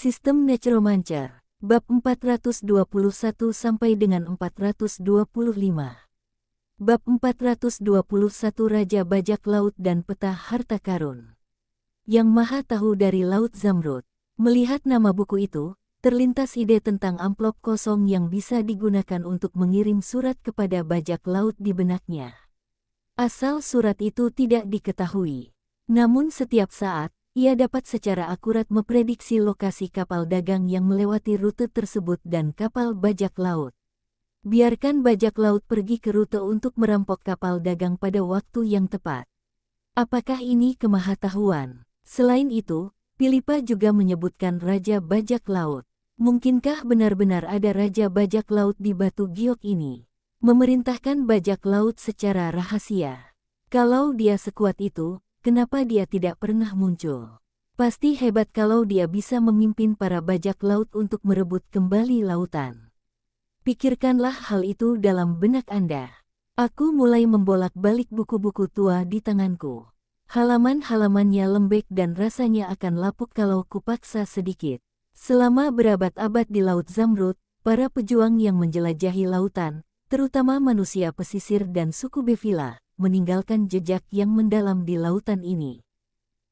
Sistem Necromancer, bab 421 sampai dengan 425. Bab 421 Raja Bajak Laut dan Peta Harta Karun. Yang Maha Tahu dari Laut Zamrud. Melihat nama buku itu, terlintas ide tentang amplop kosong yang bisa digunakan untuk mengirim surat kepada bajak laut di benaknya. Asal surat itu tidak diketahui. Namun setiap saat, ia dapat secara akurat memprediksi lokasi kapal dagang yang melewati rute tersebut dan kapal bajak laut. Biarkan bajak laut pergi ke rute untuk merampok kapal dagang pada waktu yang tepat. Apakah ini kemahatauan? Selain itu, Pilipa juga menyebutkan Raja Bajak Laut. Mungkinkah benar-benar ada Raja Bajak Laut di batu giok ini? Memerintahkan bajak laut secara rahasia. Kalau dia sekuat itu, kenapa dia tidak pernah muncul? Pasti hebat kalau dia bisa memimpin para bajak laut untuk merebut kembali lautan. Pikirkanlah hal itu dalam benak Anda. Aku mulai membolak-balik buku-buku tua di tanganku. Halaman-halamannya lembek dan rasanya akan lapuk kalau kupaksa sedikit. Selama berabad-abad di Laut Zamrud, para pejuang yang menjelajahi lautan, terutama manusia pesisir dan suku Bevila, meninggalkan jejak yang mendalam di lautan ini.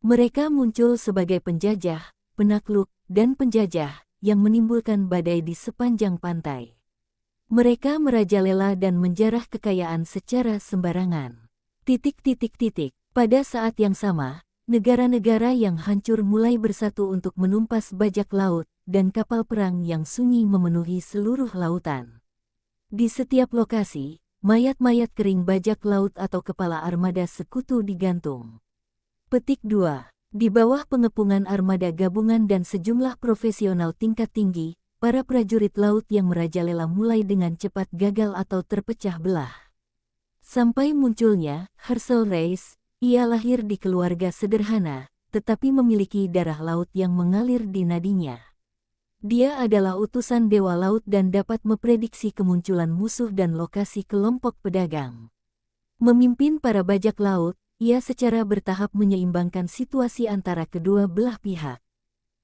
Mereka muncul sebagai penjajah, penakluk, dan penjajah yang menimbulkan badai di sepanjang pantai. Mereka merajalela dan menjarah kekayaan secara sembarangan. Pada saat yang sama, negara-negara yang hancur mulai bersatu untuk menumpas bajak laut dan kapal perang yang sunyi memenuhi seluruh lautan. Di setiap lokasi, mayat-mayat kering bajak laut atau kepala armada sekutu digantung. Petik 2. Di bawah pengepungan armada gabungan dan sejumlah profesional tingkat tinggi, para prajurit laut yang merajalela mulai dengan cepat gagal atau terpecah belah. Sampai munculnya Herschel Reis, ia lahir di keluarga sederhana, tetapi memiliki darah laut yang mengalir di nadinya. Dia adalah utusan Dewa Laut dan dapat memprediksi kemunculan musuh dan lokasi kelompok pedagang. Memimpin para bajak laut, ia secara bertahap menyeimbangkan situasi antara kedua belah pihak.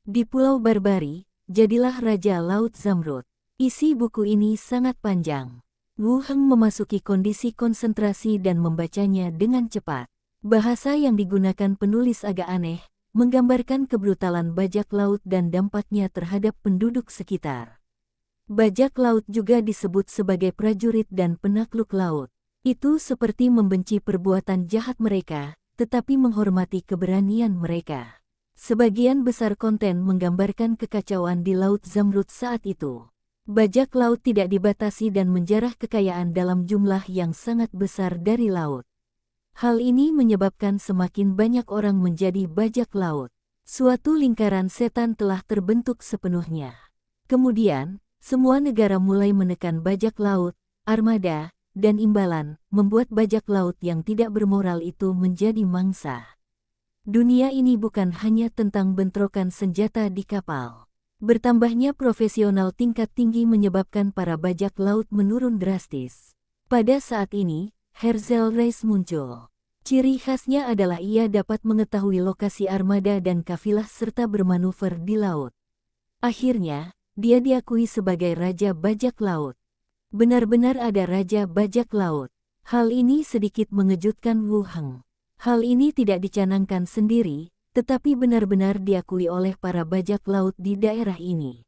Di Pulau Barbari, jadilah Raja Laut Zamrud. Isi buku ini sangat panjang. Wu Heng memasuki kondisi konsentrasi dan membacanya dengan cepat. Bahasa yang digunakan penulis agak aneh, menggambarkan kebrutalan bajak laut dan dampaknya terhadap penduduk sekitar. Bajak laut juga disebut sebagai prajurit dan penakluk laut. Itu seperti membenci perbuatan jahat mereka, tetapi menghormati keberanian mereka. Sebagian besar konten menggambarkan kekacauan di Laut Zamrud saat itu. Bajak laut tidak dibatasi dan menjarah kekayaan dalam jumlah yang sangat besar dari laut. Hal ini menyebabkan semakin banyak orang menjadi bajak laut. Suatu lingkaran setan telah terbentuk sepenuhnya. Kemudian, semua negara mulai menekan bajak laut, armada, dan imbalan, membuat bajak laut yang tidak bermoral itu menjadi mangsa. Dunia ini bukan hanya tentang bentrokan senjata di kapal. Bertambahnya profesional tingkat tinggi menyebabkan para bajak laut menurun drastis. Pada saat ini, Herschel Reis muncul. Ciri khasnya adalah ia dapat mengetahui lokasi armada dan kafilah serta bermanuver di laut. Akhirnya, dia diakui sebagai Raja Bajak Laut. Benar-benar ada Raja Bajak Laut. Hal ini sedikit mengejutkan Wu Heng. Hal ini tidak dicanangkan sendiri, tetapi benar-benar diakui oleh para bajak laut di daerah ini.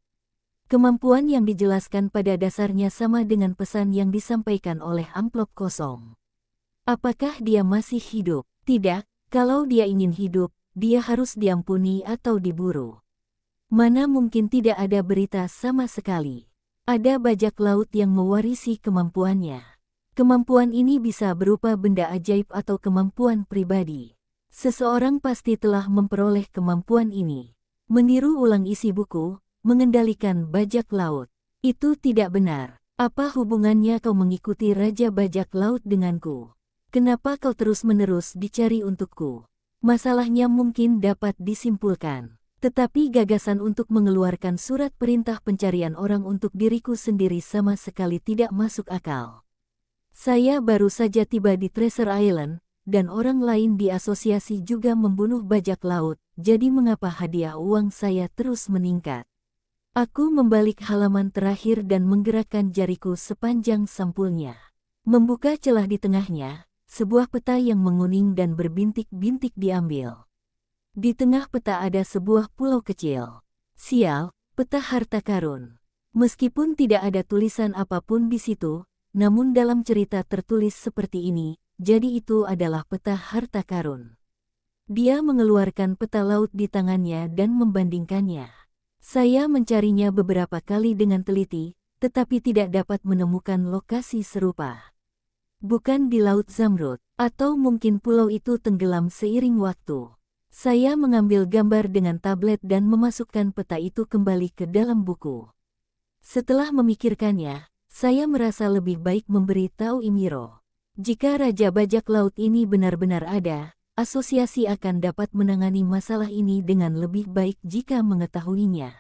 Kemampuan yang dijelaskan pada dasarnya sama dengan pesan yang disampaikan oleh amplop kosong. Apakah dia masih hidup? Tidak, kalau dia ingin hidup, dia harus diampuni atau diburu. Mana mungkin tidak ada berita sama sekali. Ada bajak laut yang mewarisi kemampuannya. Kemampuan ini bisa berupa benda ajaib atau kemampuan pribadi. Seseorang pasti telah memperoleh kemampuan ini. Meniru ulang isi buku, mengendalikan bajak laut. Itu tidak benar. Apa hubungannya kau mengikuti Raja Bajak Laut denganku? Kenapa kau terus-menerus dicari untukku? Masalahnya mungkin dapat disimpulkan. Tetapi gagasan untuk mengeluarkan surat perintah pencarian orang untuk diriku sendiri sama sekali tidak masuk akal. Saya baru saja tiba di Treasure Island, dan orang lain di asosiasi juga membunuh bajak laut, jadi mengapa hadiah uang saya terus meningkat? Aku membalik halaman terakhir dan menggerakkan jariku sepanjang sampulnya. Membuka celah di tengahnya, sebuah peta yang menguning dan berbintik-bintik diambil. Di tengah peta ada sebuah pulau kecil. Sial, peta harta karun. Meskipun tidak ada tulisan apapun di situ, namun dalam cerita tertulis seperti ini, jadi itu adalah peta harta karun. Dia mengeluarkan peta laut di tangannya dan membandingkannya. Saya mencarinya beberapa kali dengan teliti, tetapi tidak dapat menemukan lokasi serupa. Bukan di Laut Zamrud, atau mungkin pulau itu tenggelam seiring waktu. Saya mengambil gambar dengan tablet dan memasukkan peta itu kembali ke dalam buku. Setelah memikirkannya, saya merasa lebih baik memberi tahu Imiro. Jika Raja Bajak Laut ini benar-benar ada, asosiasi akan dapat menangani masalah ini dengan lebih baik jika mengetahuinya.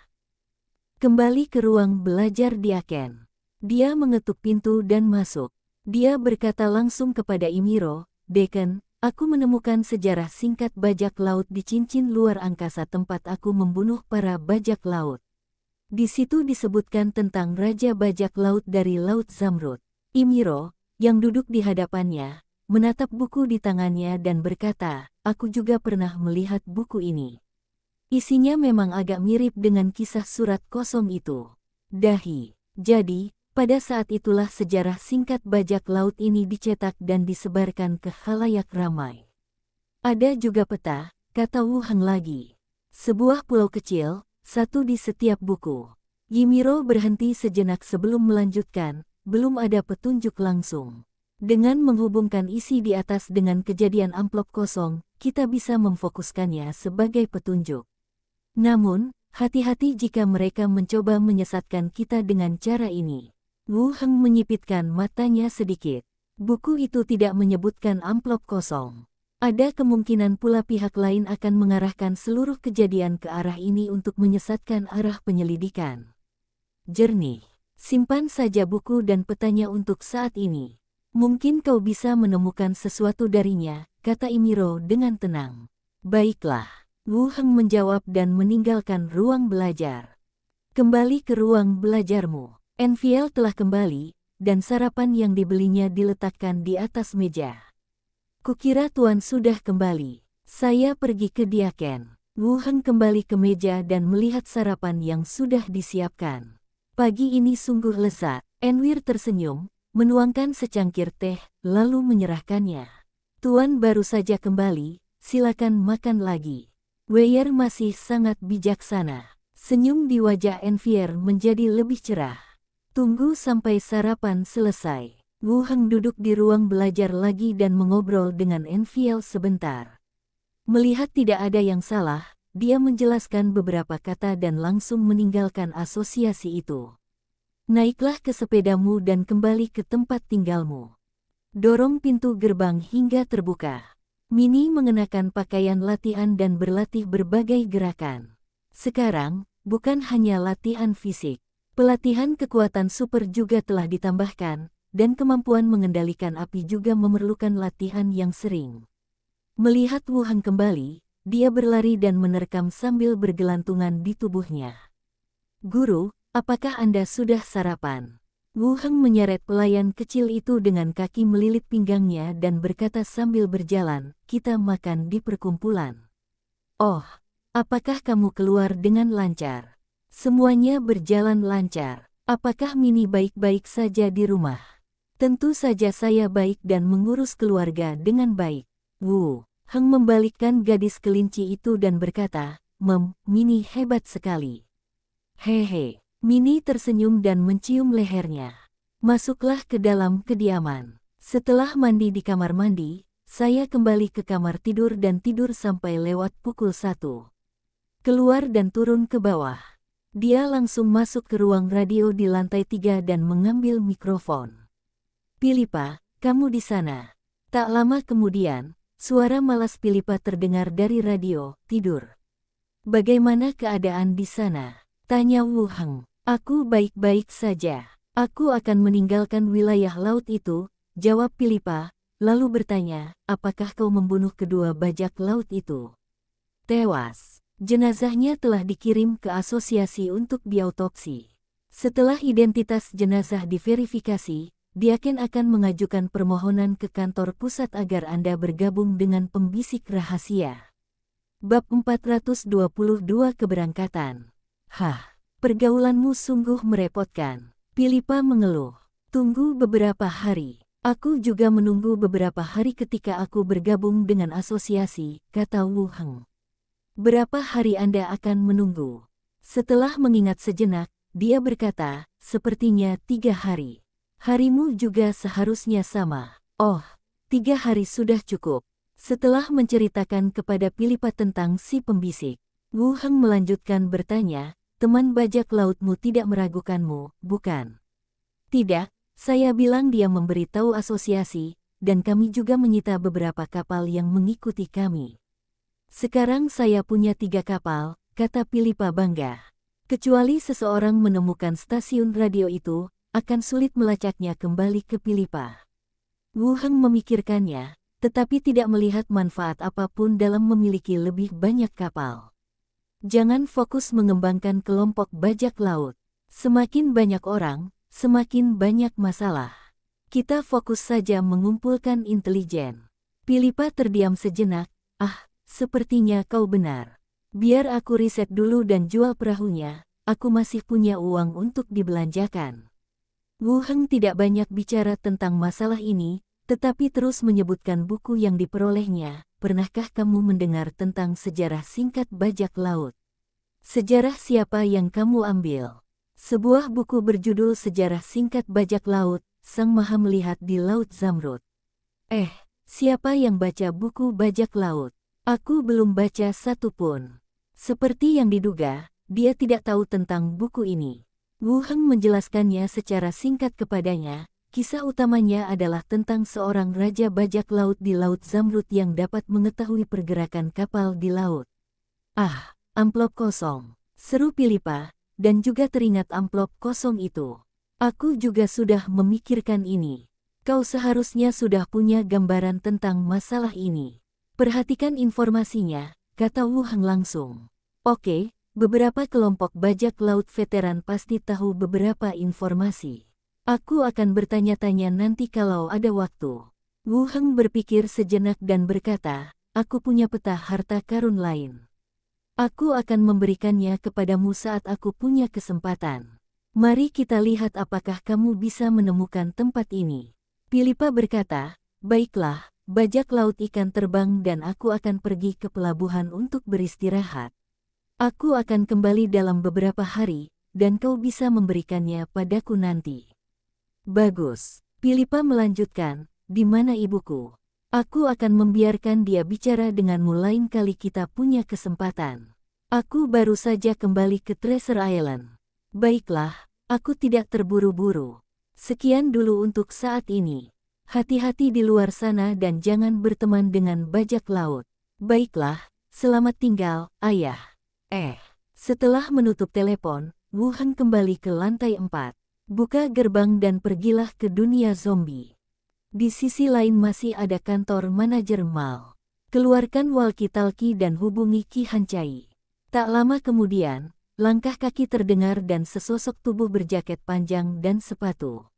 Kembali ke ruang belajar Diaken. Dia mengetuk pintu dan masuk. Dia berkata langsung kepada Imiro, "Deken, aku menemukan sejarah singkat bajak laut di cincin luar angkasa tempat aku membunuh para bajak laut. Di situ disebutkan tentang Raja Bajak Laut dari Laut Zamrud." Imiro, yang duduk di hadapannya, menatap buku di tangannya dan berkata, "Aku juga pernah melihat buku ini. Isinya memang agak mirip dengan kisah surat kosong itu. Dahi." Jadi, pada saat itulah sejarah singkat bajak laut ini dicetak dan disebarkan ke khalayak ramai. "Ada juga peta," kata Wu Heng lagi. "Sebuah pulau kecil, satu di setiap buku." Yimiro berhenti sejenak sebelum melanjutkan, "Belum ada petunjuk langsung. Dengan menghubungkan isi di atas dengan kejadian amplop kosong, kita bisa memfokuskannya sebagai petunjuk. Namun, hati-hati jika mereka mencoba menyesatkan kita dengan cara ini." Wu Heng menyipitkan matanya sedikit. Buku itu tidak menyebutkan amplop kosong. Ada kemungkinan pula pihak lain akan mengarahkan seluruh kejadian ke arah ini untuk menyesatkan arah penyelidikan. Jernih. Simpan saja buku dan petanya untuk saat ini. Mungkin kau bisa menemukan sesuatu darinya, kata Imiro dengan tenang. Baiklah. Wu Heng menjawab dan meninggalkan ruang belajar. Kembali ke ruang belajarmu. Enfiel telah kembali, dan sarapan yang dibelinya diletakkan di atas meja. Kukira Tuan sudah kembali. Saya pergi ke Diaken. Wu Heng kembali ke meja dan melihat sarapan yang sudah disiapkan. Pagi ini sungguh lezat. Enwir tersenyum, menuangkan secangkir teh, lalu menyerahkannya. Tuan baru saja kembali, silakan makan lagi. Weyer masih sangat bijaksana. Senyum di wajah Enfier menjadi lebih cerah. Tunggu sampai sarapan selesai. Wu Heng duduk di ruang belajar lagi dan mengobrol dengan Enfiel sebentar. Melihat tidak ada yang salah, dia menjelaskan beberapa kata dan langsung meninggalkan asosiasi itu. Naiklah ke sepedamu dan kembali ke tempat tinggalmu. Dorong pintu gerbang hingga terbuka. Mini mengenakan pakaian latihan dan berlatih berbagai gerakan. Sekarang, bukan hanya latihan fisik. Pelatihan kekuatan super juga telah ditambahkan, dan kemampuan mengendalikan api juga memerlukan latihan yang sering. Melihat Wu Heng kembali, dia berlari dan menerkam sambil bergelantungan di tubuhnya. Guru, apakah Anda sudah sarapan? Wu Heng menyeret pelayan kecil itu dengan kaki melilit pinggangnya dan berkata sambil berjalan, kita makan di perkumpulan. Oh, apakah kamu keluar dengan lancar? Semuanya berjalan lancar. Apakah Mini baik-baik saja di rumah? Tentu saja saya baik dan mengurus keluarga dengan baik. Wu Heng membalikkan gadis kelinci itu dan berkata, Mini hebat sekali. Hehe. Mini tersenyum dan mencium lehernya. Masuklah ke dalam kediaman. Setelah mandi di kamar mandi, saya kembali ke kamar tidur dan tidur sampai lewat pukul 1. Keluar dan turun ke bawah. Dia langsung masuk ke ruang radio di lantai 3 dan mengambil mikrofon. Pilipa, kamu di sana. Tak lama kemudian, suara malas Pilipa terdengar dari radio, tidur. Bagaimana keadaan di sana? Tanya Wu Heng. Aku baik-baik saja. Aku akan meninggalkan wilayah laut itu, jawab Pilipa, lalu bertanya, apakah kau membunuh kedua bajak laut itu? Tewas. Jenazahnya telah dikirim ke asosiasi untuk diautopsi. Setelah identitas jenazah diverifikasi, Diaken akan mengajukan permohonan ke kantor pusat agar Anda bergabung dengan pembisik rahasia. Bab 422 Keberangkatan. Hah, pergaulanmu sungguh merepotkan. Pilipa mengeluh. Tunggu beberapa hari. Aku juga menunggu beberapa hari ketika aku bergabung dengan asosiasi, kata Wu Heng. Berapa hari Anda akan menunggu? Setelah mengingat sejenak, dia berkata, sepertinya 3 hari. Harimu juga seharusnya sama. Oh, 3 hari sudah cukup. Setelah menceritakan kepada Pilipa tentang si pembisik, Wu Heng melanjutkan bertanya, teman bajak lautmu tidak meragukanmu, bukan? Tidak, saya bilang dia memberitahu asosiasi, dan kami juga menyita beberapa kapal yang mengikuti kami. Sekarang saya punya 3 kapal, kata Pilipa bangga. Kecuali seseorang menemukan stasiun radio itu, akan sulit melacaknya kembali ke Pilipa. Wu Heng memikirkannya, tetapi tidak melihat manfaat apapun dalam memiliki lebih banyak kapal. Jangan fokus mengembangkan kelompok bajak laut. Semakin banyak orang, semakin banyak masalah. Kita fokus saja mengumpulkan intelijen. Pilipa terdiam sejenak, sepertinya kau benar. Biar aku riset dulu dan jual perahunya, aku masih punya uang untuk dibelanjakan. Wu Heng tidak banyak bicara tentang masalah ini, tetapi terus menyebutkan buku yang diperolehnya. Pernahkah kamu mendengar tentang sejarah singkat bajak laut? Sejarah siapa yang kamu ambil? Sebuah buku berjudul Sejarah Singkat Bajak Laut, Sang Maha Melihat di Laut Zamrud. Siapa yang baca buku bajak laut? Aku belum baca satu pun. Seperti yang diduga, dia tidak tahu tentang buku ini. Wu Heng menjelaskannya secara singkat kepadanya. Kisah utamanya adalah tentang seorang raja bajak laut di Laut Zamrud yang dapat mengetahui pergerakan kapal di laut. Amplop kosong, seru Pilipa, dan juga teringat amplop kosong itu. Aku juga sudah memikirkan ini. Kau seharusnya sudah punya gambaran tentang masalah ini. Perhatikan informasinya, kata Wu Heng langsung. Oke. Beberapa kelompok bajak laut veteran pasti tahu beberapa informasi. Aku akan bertanya-tanya nanti kalau ada waktu. Wu Heng berpikir sejenak dan berkata, aku punya peta harta karun lain. Aku akan memberikannya kepadamu saat aku punya kesempatan. Mari kita lihat apakah kamu bisa menemukan tempat ini. Pilipa berkata, baiklah, bajak laut ikan terbang dan aku akan pergi ke pelabuhan untuk beristirahat. Aku akan kembali dalam beberapa hari, dan kau bisa memberikannya padaku nanti. Bagus. Pilipa melanjutkan, di mana ibuku? Aku akan membiarkan dia bicara denganmu lain kali kita punya kesempatan. Aku baru saja kembali ke Treasure Island. Baiklah, aku tidak terburu-buru. Sekian dulu untuk saat ini. Hati-hati di luar sana dan jangan berteman dengan bajak laut. Baiklah, selamat tinggal, ayah. Setelah menutup telepon, Wu Heng kembali ke lantai 4. Buka gerbang dan pergilah ke dunia zombie. Di sisi lain masih ada kantor manajer mal. Keluarkan walkie-talkie dan hubungi Qi Hancai. Tak lama kemudian, langkah kaki terdengar dan sesosok tubuh berjaket panjang dan sepatu.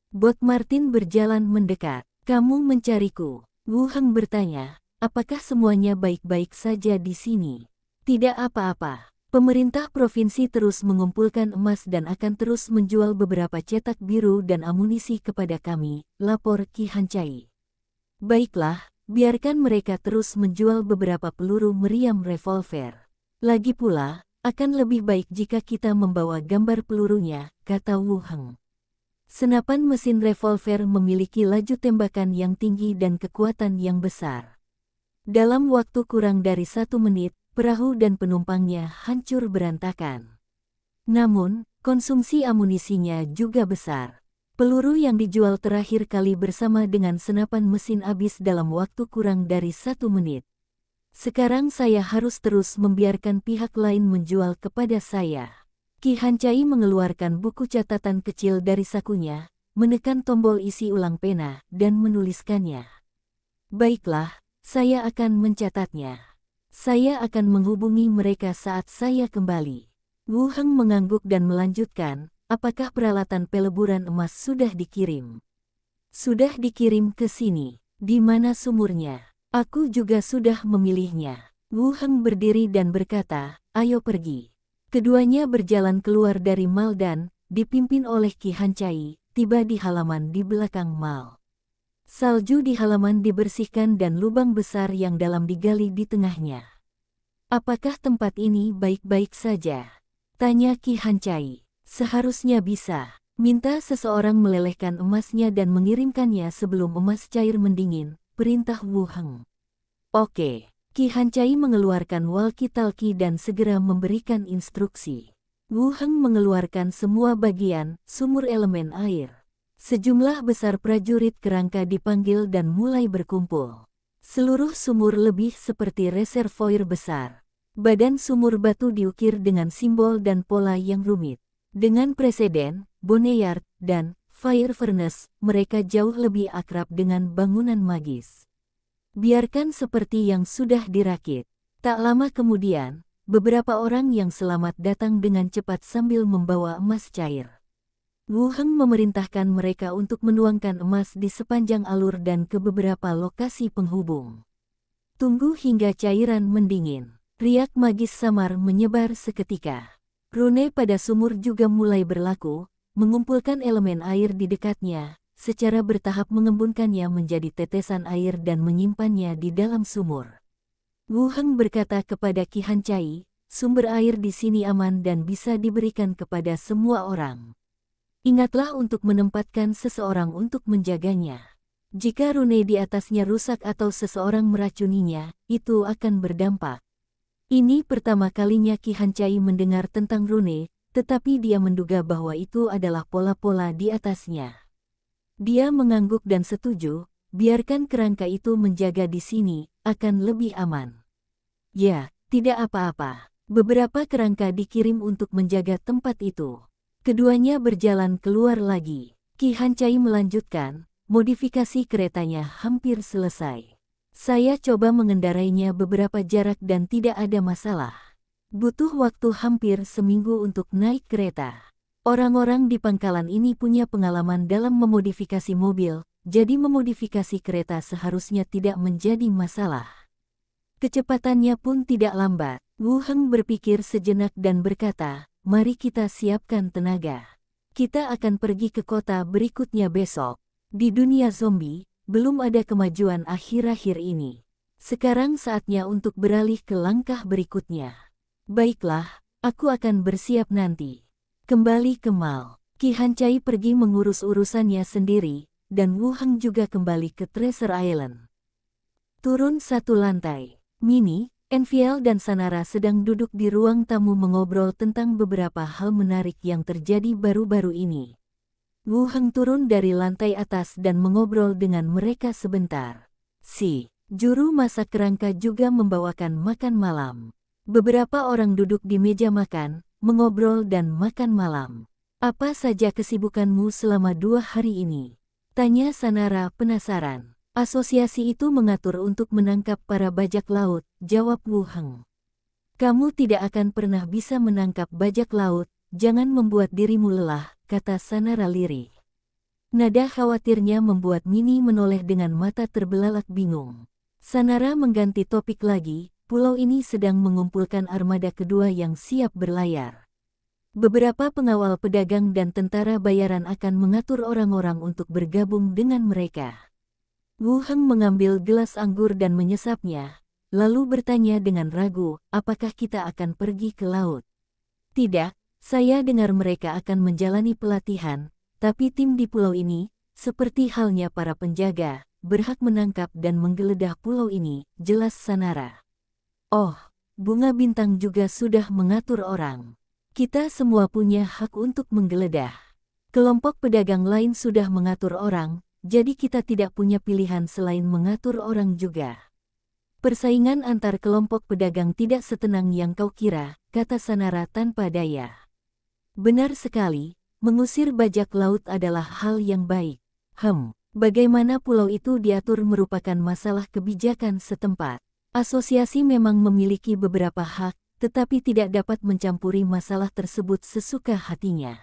Bot Martin berjalan mendekat. Kamu mencariku? Wu Heng bertanya, apakah semuanya baik-baik saja di sini? Tidak apa-apa. Pemerintah provinsi terus mengumpulkan emas dan akan terus menjual beberapa cetak biru dan amunisi kepada kami, lapor Qi Hancai. Baiklah, biarkan mereka terus menjual beberapa peluru meriam revolver. Lagi pula, akan lebih baik jika kita membawa gambar pelurunya, kata Wu Heng. Senapan mesin revolver memiliki laju tembakan yang tinggi dan kekuatan yang besar. Dalam waktu kurang dari 1 menit, perahu dan penumpangnya hancur berantakan. Namun, konsumsi amunisinya juga besar. Peluru yang dijual terakhir kali bersama dengan senapan mesin habis dalam waktu kurang dari 1 menit. Sekarang saya harus terus membiarkan pihak lain menjual kepada saya. Qi Hancai mengeluarkan buku catatan kecil dari sakunya, menekan tombol isi ulang pena, dan menuliskannya. Baiklah, saya akan mencatatnya. Saya akan menghubungi mereka saat saya kembali. Wu Heng mengangguk dan melanjutkan, apakah peralatan peleburan emas sudah dikirim? Sudah dikirim ke sini. Di mana sumurnya? Aku juga sudah memilihnya. Wu Heng berdiri dan berkata, ayo pergi. Keduanya berjalan keluar dari mal dan, dipimpin oleh Qi Hancai, tiba di halaman di belakang mal. Salju di halaman dibersihkan dan lubang besar yang dalam digali di tengahnya. Apakah tempat ini baik-baik saja? Tanya Qi Hancai. Seharusnya bisa. Minta seseorang melelehkan emasnya dan mengirimkannya sebelum emas cair mendingin, perintah Wu Heng. Oke. Qi Hancai mengeluarkan walkie-talkie dan segera memberikan instruksi. Wu Heng mengeluarkan semua bagian sumur elemen air. Sejumlah besar prajurit kerangka dipanggil dan mulai berkumpul. Seluruh sumur lebih seperti reservoir besar. Badan sumur batu diukir dengan simbol dan pola yang rumit. Dengan preseden, boneyard, dan fire furnace, mereka jauh lebih akrab dengan bangunan magis. Biarkan seperti yang sudah dirakit. Tak lama kemudian, beberapa orang yang selamat datang dengan cepat sambil membawa emas cair. Wu Heng memerintahkan mereka untuk menuangkan emas di sepanjang alur dan ke beberapa lokasi penghubung. Tunggu hingga cairan mendingin. Riak magis samar menyebar seketika. Rune pada sumur juga mulai berlaku, mengumpulkan elemen air di dekatnya, secara bertahap mengembunkannya menjadi tetesan air dan menyimpannya di dalam sumur. Wu Heng berkata kepada Qi Hancai, sumber air di sini aman dan bisa diberikan kepada semua orang. Ingatlah untuk menempatkan seseorang untuk menjaganya. Jika rune di atasnya rusak atau seseorang meracuninya, itu akan berdampak. Ini pertama kalinya Qi Hancai mendengar tentang rune, tetapi dia menduga bahwa itu adalah pola-pola di atasnya. Dia mengangguk dan setuju, biarkan kerangka itu menjaga di sini, akan lebih aman. Ya, tidak apa-apa. Beberapa kerangka dikirim untuk menjaga tempat itu. Keduanya berjalan keluar lagi. Qi Hancai melanjutkan, modifikasi keretanya hampir selesai. Saya coba mengendarainya beberapa jarak dan tidak ada masalah. Butuh waktu hampir seminggu untuk naik kereta. Orang-orang di pangkalan ini punya pengalaman dalam memodifikasi mobil, jadi memodifikasi kereta seharusnya tidak menjadi masalah. Kecepatannya pun tidak lambat. Wu Heng berpikir sejenak dan berkata, mari kita siapkan tenaga. Kita akan pergi ke kota berikutnya besok. Di dunia zombie, belum ada kemajuan akhir-akhir ini. Sekarang saatnya untuk beralih ke langkah berikutnya. Baiklah, aku akan bersiap nanti. Kembali ke mal. Qi Hancai pergi mengurus urusannya sendiri, dan Wu Heng juga kembali ke Treasure Island. Turun satu lantai. Mini, Enfiel dan Sanara sedang duduk di ruang tamu mengobrol tentang beberapa hal menarik yang terjadi baru-baru ini. Wu Heng turun dari lantai atas dan mengobrol dengan mereka sebentar. Si juru masak kerangka juga membawakan makan malam. Beberapa orang duduk di meja makan, mengobrol dan makan malam. Apa saja kesibukanmu selama 2 hari ini? Tanya Sanara penasaran. Asosiasi itu mengatur untuk menangkap para bajak laut, jawab Wu Heng. Kamu tidak akan pernah bisa menangkap bajak laut, jangan membuat dirimu lelah, kata Sanara lirih. Nada khawatirnya membuat Mini menoleh dengan mata terbelalak bingung. Sanara mengganti topik lagi, pulau ini sedang mengumpulkan armada kedua yang siap berlayar. Beberapa pengawal pedagang dan tentara bayaran akan mengatur orang-orang untuk bergabung dengan mereka. Wu Heng mengambil gelas anggur dan menyesapnya, lalu bertanya dengan ragu, apakah kita akan pergi ke laut? Tidak, saya dengar mereka akan menjalani pelatihan, tapi tim di pulau ini, seperti halnya para penjaga, berhak menangkap dan menggeledah pulau ini, jelas Sanara. Oh, Bunga Bintang juga sudah mengatur orang. Kita semua punya hak untuk menggeledah. Kelompok pedagang lain sudah mengatur orang, jadi kita tidak punya pilihan selain mengatur orang juga. Persaingan antar kelompok pedagang tidak setenang yang kau kira, kata Sanara tanpa daya. Benar sekali, mengusir bajak laut adalah hal yang baik. Bagaimana pulau itu diatur merupakan masalah kebijakan setempat. Asosiasi memang memiliki beberapa hak, tetapi tidak dapat mencampuri masalah tersebut sesuka hatinya.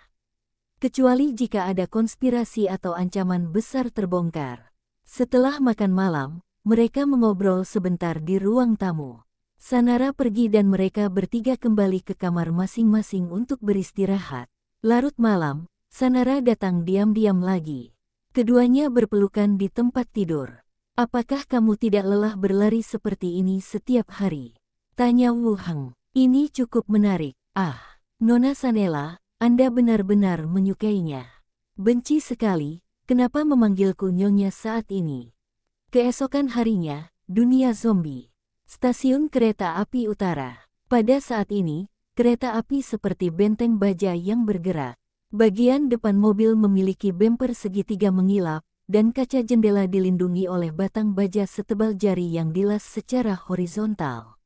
Kecuali jika ada konspirasi atau ancaman besar terbongkar. Setelah makan malam, mereka mengobrol sebentar di ruang tamu. Sanara pergi dan mereka bertiga kembali ke kamar masing-masing untuk beristirahat. Larut malam, Sanara datang diam-diam lagi. Keduanya berpelukan di tempat tidur. "Apakah kamu tidak lelah berlari seperti ini setiap hari?" tanya Wu Heng. "Ini cukup menarik." "Ah, Nona Sanela, Anda benar-benar menyukainya." "Benci sekali, kenapa memanggilku Nyonya saat ini?" Keesokan harinya, dunia zombie. Stasiun Kereta Api Utara. Pada saat ini, kereta api seperti benteng baja yang bergerak. Bagian depan mobil memiliki bemper segitiga mengilap, dan kaca jendela dilindungi oleh batang baja setebal jari yang dilas secara horizontal.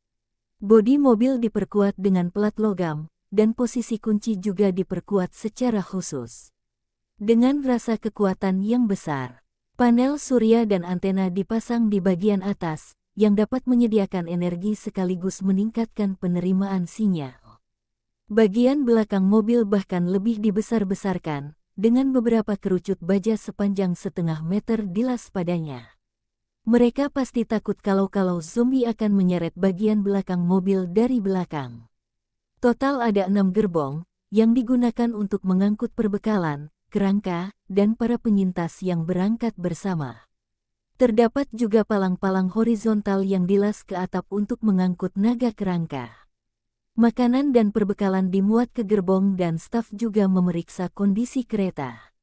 Bodi mobil diperkuat dengan pelat logam, dan posisi kunci juga diperkuat secara khusus. Dengan rasa kekuatan yang besar, panel surya dan antena dipasang di bagian atas, yang dapat menyediakan energi sekaligus meningkatkan penerimaan sinyal. Bagian belakang mobil bahkan lebih dibesar-besarkan, dengan beberapa kerucut baja sepanjang setengah meter dilas padanya. Mereka pasti takut kalau zombie akan menyeret bagian belakang mobil dari belakang. Total ada 6 gerbong, yang digunakan untuk mengangkut perbekalan, kerangka, dan para penyintas yang berangkat bersama. Terdapat juga palang-palang horizontal yang dilas ke atap untuk mengangkut naga kerangka. Makanan dan perbekalan dimuat ke gerbong dan staf juga memeriksa kondisi kereta.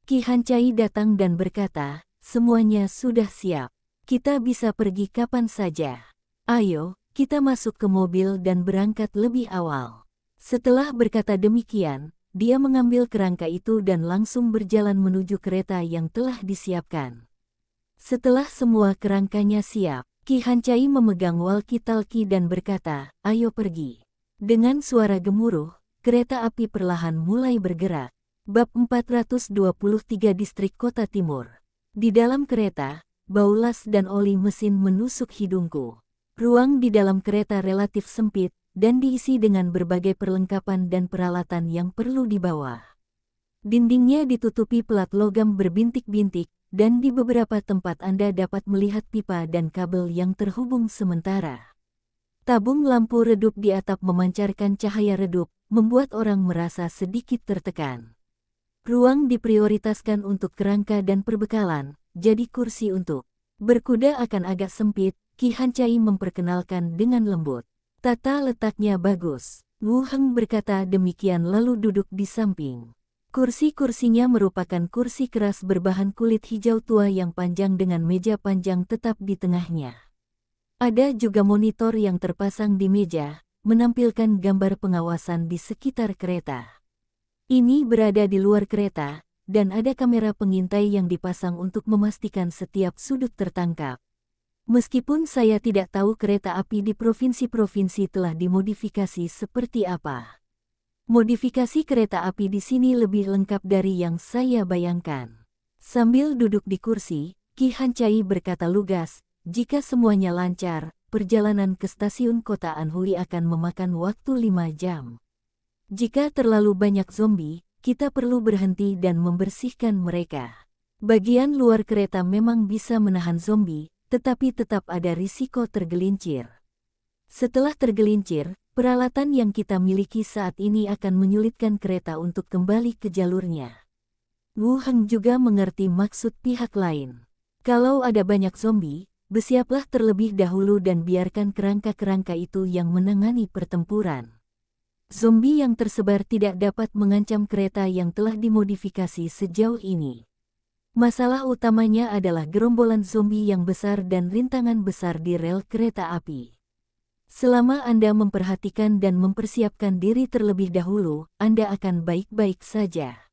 Ki Hancai datang dan berkata, "Semuanya sudah siap. Kita bisa pergi kapan saja. Ayo, kita masuk ke mobil dan berangkat lebih awal." Setelah berkata demikian, dia mengambil kerangka itu dan langsung berjalan menuju kereta yang telah disiapkan. Setelah semua kerangkanya siap, Ki Hancai memegang walkie-talkie dan berkata, "Ayo pergi." Dengan suara gemuruh, kereta api perlahan mulai bergerak. Bab 423 Distrik Kota Timur. Di dalam kereta, bau las dan oli mesin menusuk hidungku. Ruang di dalam kereta relatif sempit, dan diisi dengan berbagai perlengkapan dan peralatan yang perlu dibawa. Dindingnya ditutupi pelat logam berbintik-bintik, dan di beberapa tempat Anda dapat melihat pipa dan kabel yang terhubung sementara. Tabung lampu redup di atap memancarkan cahaya redup, membuat orang merasa sedikit tertekan. Ruang diprioritaskan untuk kerangka dan perbekalan, jadi kursi untuk berkuda akan agak sempit. Ki Hancai memperkenalkan dengan lembut. "Tata letaknya bagus." Wu Heng berkata demikian lalu duduk di samping. Kursi-kursinya merupakan kursi keras berbahan kulit hijau tua yang panjang dengan meja panjang tetap di tengahnya. Ada juga monitor yang terpasang di meja, menampilkan gambar pengawasan di sekitar kereta. Ini berada di luar kereta, dan ada kamera pengintai yang dipasang untuk memastikan setiap sudut tertangkap. Meskipun saya tidak tahu kereta api di provinsi-provinsi telah dimodifikasi seperti apa. Modifikasi kereta api di sini lebih lengkap dari yang saya bayangkan. Sambil duduk di kursi, Ki Hancai berkata lugas, "Jika semuanya lancar, perjalanan ke stasiun kota Anhui akan memakan waktu 5 jam. Jika terlalu banyak zombie, kita perlu berhenti dan membersihkan mereka. Bagian luar kereta memang bisa menahan zombie, tetapi tetap ada risiko tergelincir. Setelah tergelincir, peralatan yang kita miliki saat ini akan menyulitkan kereta untuk kembali ke jalurnya." Wu Heng juga mengerti maksud pihak lain. Kalau ada banyak zombie, bersiaplah terlebih dahulu dan biarkan kerangka-kerangka itu yang menangani pertempuran. Zombie yang tersebar tidak dapat mengancam kereta yang telah dimodifikasi sejauh ini. Masalah utamanya adalah gerombolan zombie yang besar dan rintangan besar di rel kereta api. Selama Anda memperhatikan dan mempersiapkan diri terlebih dahulu, Anda akan baik-baik saja.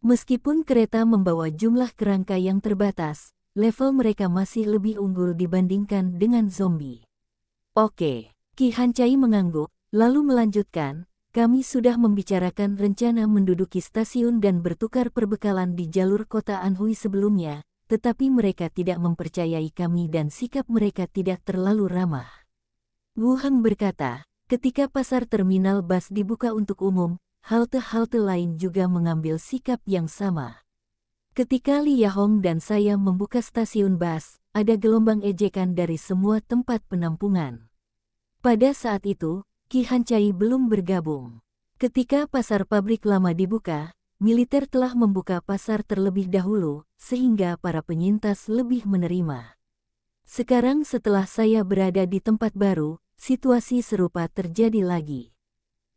Meskipun kereta membawa jumlah kerangka yang terbatas, level mereka masih lebih unggul dibandingkan dengan zombie. "Oke." Ki Hancai mengangguk, lalu melanjutkan, "Kami sudah membicarakan rencana menduduki stasiun dan bertukar perbekalan di jalur kota Anhui sebelumnya, tetapi mereka tidak mempercayai kami dan sikap mereka tidak terlalu ramah. Wu Heng berkata, ketika pasar terminal bus dibuka untuk umum, halte-halte lain juga mengambil sikap yang sama. Ketika Li Yahong dan saya membuka stasiun bus, ada gelombang ejekan dari semua tempat penampungan. Pada saat itu, Qi Hancai belum bergabung. Ketika pasar pabrik lama dibuka, militer telah membuka pasar terlebih dahulu, sehingga para penyintas lebih menerima. Sekarang setelah saya berada di tempat baru, situasi serupa terjadi lagi.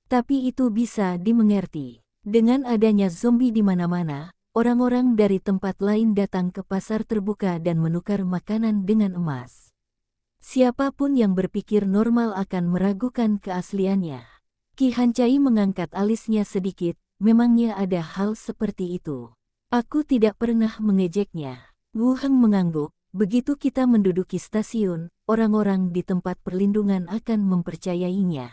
Tapi itu bisa dimengerti. Dengan adanya zombie di mana-mana, orang-orang dari tempat lain datang ke pasar terbuka dan menukar makanan dengan emas. Siapapun yang berpikir normal akan meragukan keasliannya. Qi Hancai mengangkat alisnya sedikit, memangnya ada hal seperti itu. Aku tidak pernah mengejeknya. Wu Heng mengangguk, begitu kita menduduki stasiun, orang-orang di tempat perlindungan akan mempercayainya.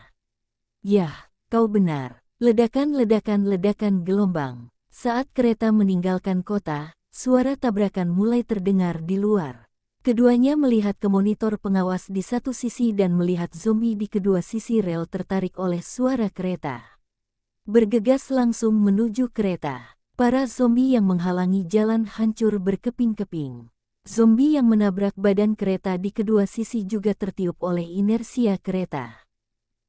Yah, kau benar. Ledakan gelombang. Saat kereta meninggalkan kota, suara tabrakan mulai terdengar di luar. Keduanya melihat ke monitor pengawas di satu sisi dan melihat zombie di kedua sisi rel tertarik oleh suara kereta. Bergegas langsung menuju kereta. Para zombie yang menghalangi jalan hancur berkeping-keping. Zombie yang menabrak badan kereta di kedua sisi juga tertiup oleh inersia kereta.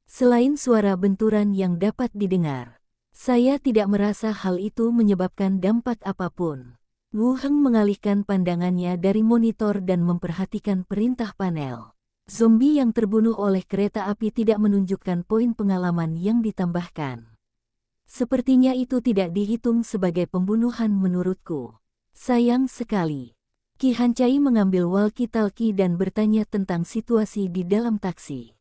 Selain suara benturan yang dapat didengar, saya tidak merasa hal itu menyebabkan dampak apapun. Wu Heng mengalihkan pandangannya dari monitor dan memperhatikan perintah panel. Zombie yang terbunuh oleh kereta api tidak menunjukkan poin pengalaman yang ditambahkan. Sepertinya itu tidak dihitung sebagai pembunuhan menurutku. Sayang sekali. Qi Hancai mengambil walkie-talkie dan bertanya tentang situasi di dalam taksi.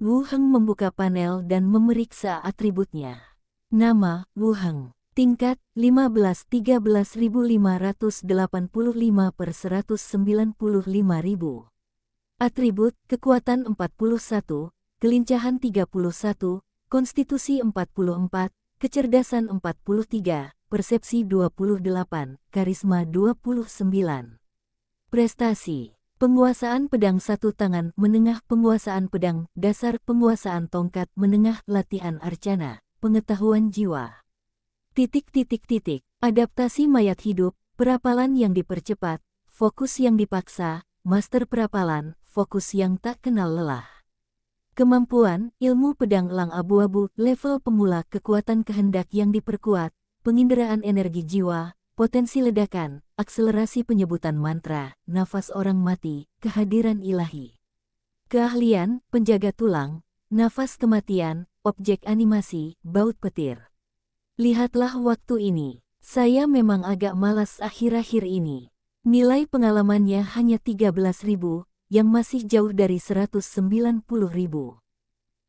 Wu Heng membuka panel dan memeriksa atributnya. Nama, Wu Heng. Tingkat, 15,13.585/195.000. Atribut, kekuatan 41, kelincahan 31, konstitusi 44, kecerdasan 43, persepsi 28, karisma 29. Prestasi, penguasaan pedang satu tangan menengah, penguasaan pedang dasar, penguasaan tongkat menengah, latihan arcana, pengetahuan jiwa. Adaptasi mayat hidup, perapalan yang dipercepat, fokus yang dipaksa, master perapalan, fokus yang tak kenal lelah. Kemampuan, ilmu pedang elang abu-abu, level pemula, kekuatan kehendak yang diperkuat, penginderaan energi jiwa, potensi ledakan, akselerasi penyebutan mantra, nafas orang mati, kehadiran ilahi. Keahlian, penjaga tulang, nafas kematian, objek animasi, baut petir. Lihatlah waktu ini. Saya memang agak malas akhir-akhir ini. Nilai pengalamannya hanya 13.000, yang masih jauh dari 190.000.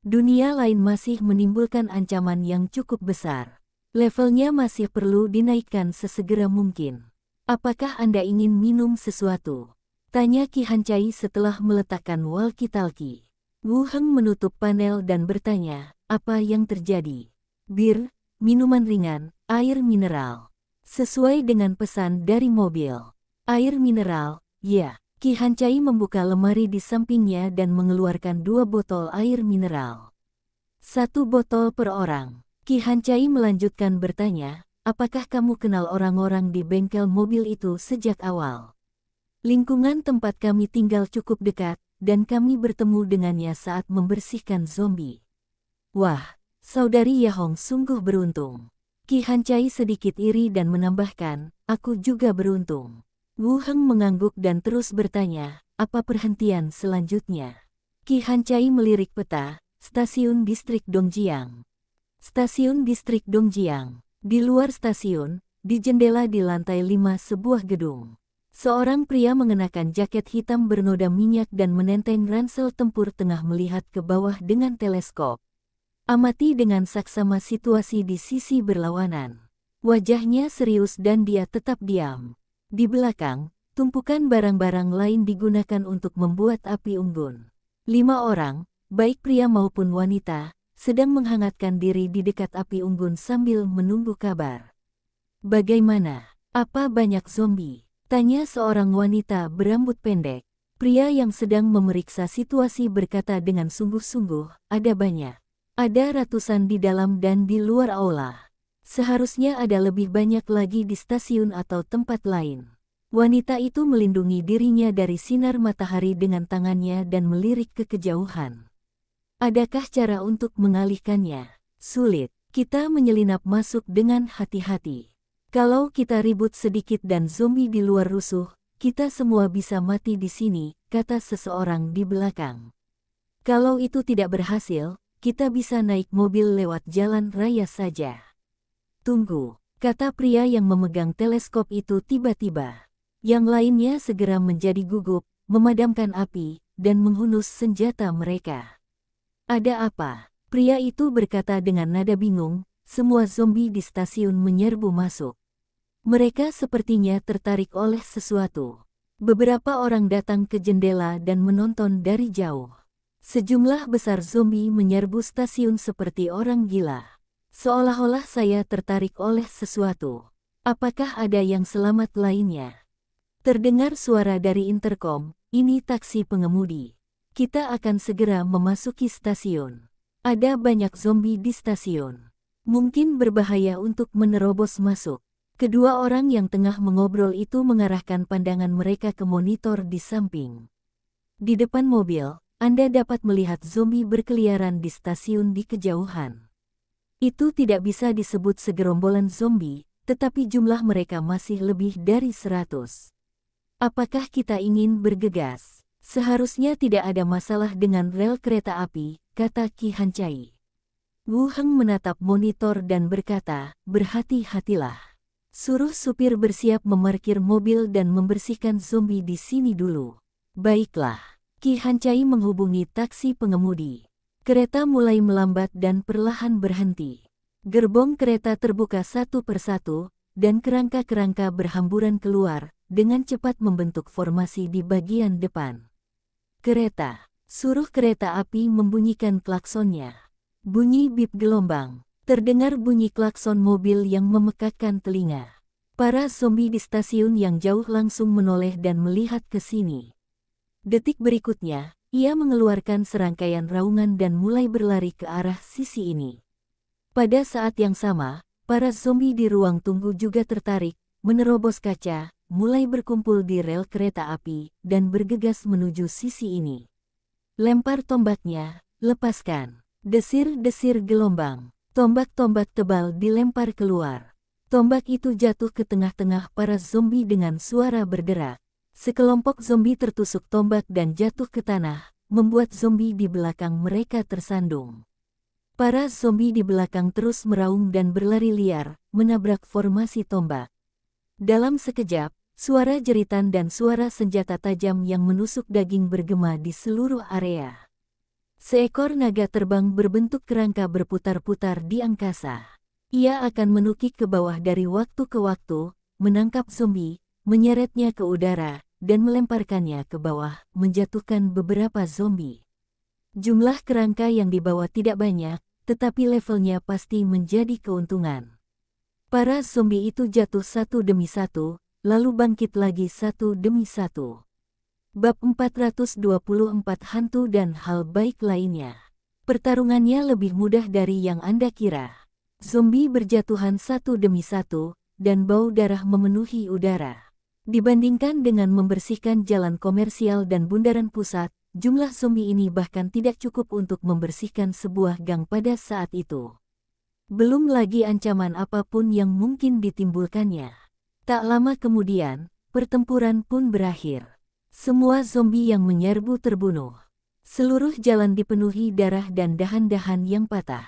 Dunia lain masih menimbulkan ancaman yang cukup besar. Levelnya masih perlu dinaikkan sesegera mungkin. Apakah Anda ingin minum sesuatu? Tanya Qi Hancai setelah meletakkan walkie-talkie. Wu Heng menutup panel dan bertanya, apa yang terjadi? Bir, minuman ringan, air mineral. Sesuai dengan pesan dari mobil. Air mineral, ya. Qi Hancai membuka lemari di sampingnya dan mengeluarkan 2 botol air mineral. 1 botol per orang. Qi Hancai melanjutkan bertanya, apakah kamu kenal orang-orang di bengkel mobil itu sejak awal? Lingkungan tempat kami tinggal cukup dekat, dan kami bertemu dengannya saat membersihkan zombie. Wah, Saudari Yahong sungguh beruntung. Qi Hancai sedikit iri dan menambahkan, aku juga beruntung. Wu Heng mengangguk dan terus bertanya, apa perhentian selanjutnya? Qi Hancai melirik peta, stasiun distrik Dongjiang. Stasiun distrik Dongjiang. Di luar stasiun, di jendela di lantai 5 sebuah gedung. Seorang pria mengenakan jaket hitam bernoda minyak dan menenteng ransel tempur tengah melihat ke bawah dengan teleskop. Amati dengan saksama situasi di sisi berlawanan. Wajahnya serius dan dia tetap diam. Di belakang, tumpukan barang-barang lain digunakan untuk membuat api unggun. 5 orang, baik pria maupun wanita, sedang menghangatkan diri di dekat api unggun sambil menunggu kabar. Bagaimana? Apa banyak zombie? Tanya seorang wanita berambut pendek. Pria yang sedang memeriksa situasi berkata dengan sungguh-sungguh, ada banyak. Ada ratusan di dalam dan di luar aula. Seharusnya ada lebih banyak lagi di stasiun atau tempat lain. Wanita itu melindungi dirinya dari sinar matahari dengan tangannya dan melirik ke kejauhan. Adakah cara untuk mengalihkannya? Sulit. Kita menyelinap masuk dengan hati-hati. Kalau kita ribut sedikit dan zombie di luar rusuh, kita semua bisa mati di sini, kata seseorang di belakang. Kalau itu tidak berhasil, kita bisa naik mobil lewat jalan raya saja. Tunggu, kata pria yang memegang teleskop itu tiba-tiba. Yang lainnya segera menjadi gugup, memadamkan api, dan menghunus senjata mereka. Ada apa? Pria itu berkata dengan nada bingung, semua zombie di stasiun menyerbu masuk. Mereka sepertinya tertarik oleh sesuatu. Beberapa orang datang ke jendela dan menonton dari jauh. Sejumlah besar zombie menyerbu stasiun seperti orang gila. Seolah-olah saya tertarik oleh sesuatu. Apakah ada yang selamat lainnya? Terdengar suara dari interkom, ini taksi pengemudi. Kita akan segera memasuki stasiun. Ada banyak zombie di stasiun. Mungkin berbahaya untuk menerobos masuk. Kedua orang yang tengah mengobrol itu mengarahkan pandangan mereka ke monitor di samping. Di depan mobil, Anda dapat melihat zombie berkeliaran di stasiun di kejauhan. Itu tidak bisa disebut segerombolan zombie, tetapi jumlah mereka masih lebih dari 100. Apakah kita ingin bergegas? Seharusnya tidak ada masalah dengan rel kereta api, kata Ki Hancai. Wu Heng menatap monitor dan berkata, berhati-hatilah. Suruh supir bersiap memarkir mobil dan membersihkan zombie di sini dulu. Baiklah. Ki Hancai menghubungi taksi pengemudi. Kereta mulai melambat dan perlahan berhenti. Gerbong kereta terbuka satu persatu, dan kerangka-kerangka berhamburan keluar, dengan cepat membentuk formasi di bagian depan. Kereta. Suruh kereta api membunyikan klaksonnya. Bunyi bip gelombang. Terdengar bunyi klakson mobil yang memekakkan telinga. Para zombie di stasiun yang jauh langsung menoleh dan melihat ke sini. Detik berikutnya, ia mengeluarkan serangkaian raungan dan mulai berlari ke arah sisi ini. Pada saat yang sama, para zombie di ruang tunggu juga tertarik, menerobos kaca, mulai berkumpul di rel kereta api, dan bergegas menuju sisi ini. Lempar tombaknya, lepaskan. Desir-desir gelombang. Tombak-tombak tebal dilempar keluar. Tombak itu jatuh ke tengah-tengah para zombie dengan suara berderak. Sekelompok zombie tertusuk tombak dan jatuh ke tanah, membuat zombie di belakang mereka tersandung. Para zombie di belakang terus meraung dan berlari liar, menabrak formasi tombak. Dalam sekejap, suara jeritan dan suara senjata tajam yang menusuk daging bergema di seluruh area. Seekor naga terbang berbentuk kerangka berputar-putar di angkasa. Ia akan menukik ke bawah dari waktu ke waktu, menangkap zombie, menyeretnya ke udara, dan melemparkannya ke bawah, menjatuhkan beberapa zombie. Jumlah kerangka yang dibawa tidak banyak, tetapi levelnya pasti menjadi keuntungan. Para zombie itu jatuh satu demi satu, lalu bangkit lagi satu demi satu. Bab 424 Hantu dan Hal Baik Lainnya. Pertarungannya lebih mudah dari yang Anda kira. Zombie berjatuhan satu demi satu, dan bau darah memenuhi udara. Dibandingkan dengan membersihkan jalan komersial dan bundaran pusat, jumlah zombie ini bahkan tidak cukup untuk membersihkan sebuah gang pada saat itu. Belum lagi ancaman apapun yang mungkin ditimbulkannya. Tak lama kemudian, pertempuran pun berakhir. Semua zombie yang menyerbu terbunuh. Seluruh jalan dipenuhi darah dan dahan-dahan yang patah.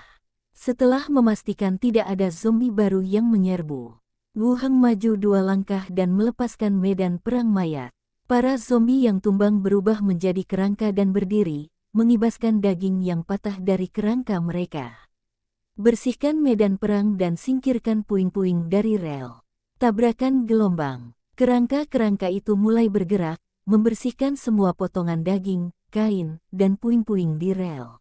Setelah memastikan tidak ada zombie baru yang menyerbu, Wu Heng maju 2 langkah dan melepaskan medan perang mayat. Para zombie yang tumbang berubah menjadi kerangka dan berdiri, mengibaskan daging yang patah dari kerangka mereka. Bersihkan medan perang dan singkirkan puing-puing dari rel. Tabrakan gelombang. Kerangka-kerangka itu mulai bergerak, membersihkan semua potongan daging, kain, dan puing-puing di rel.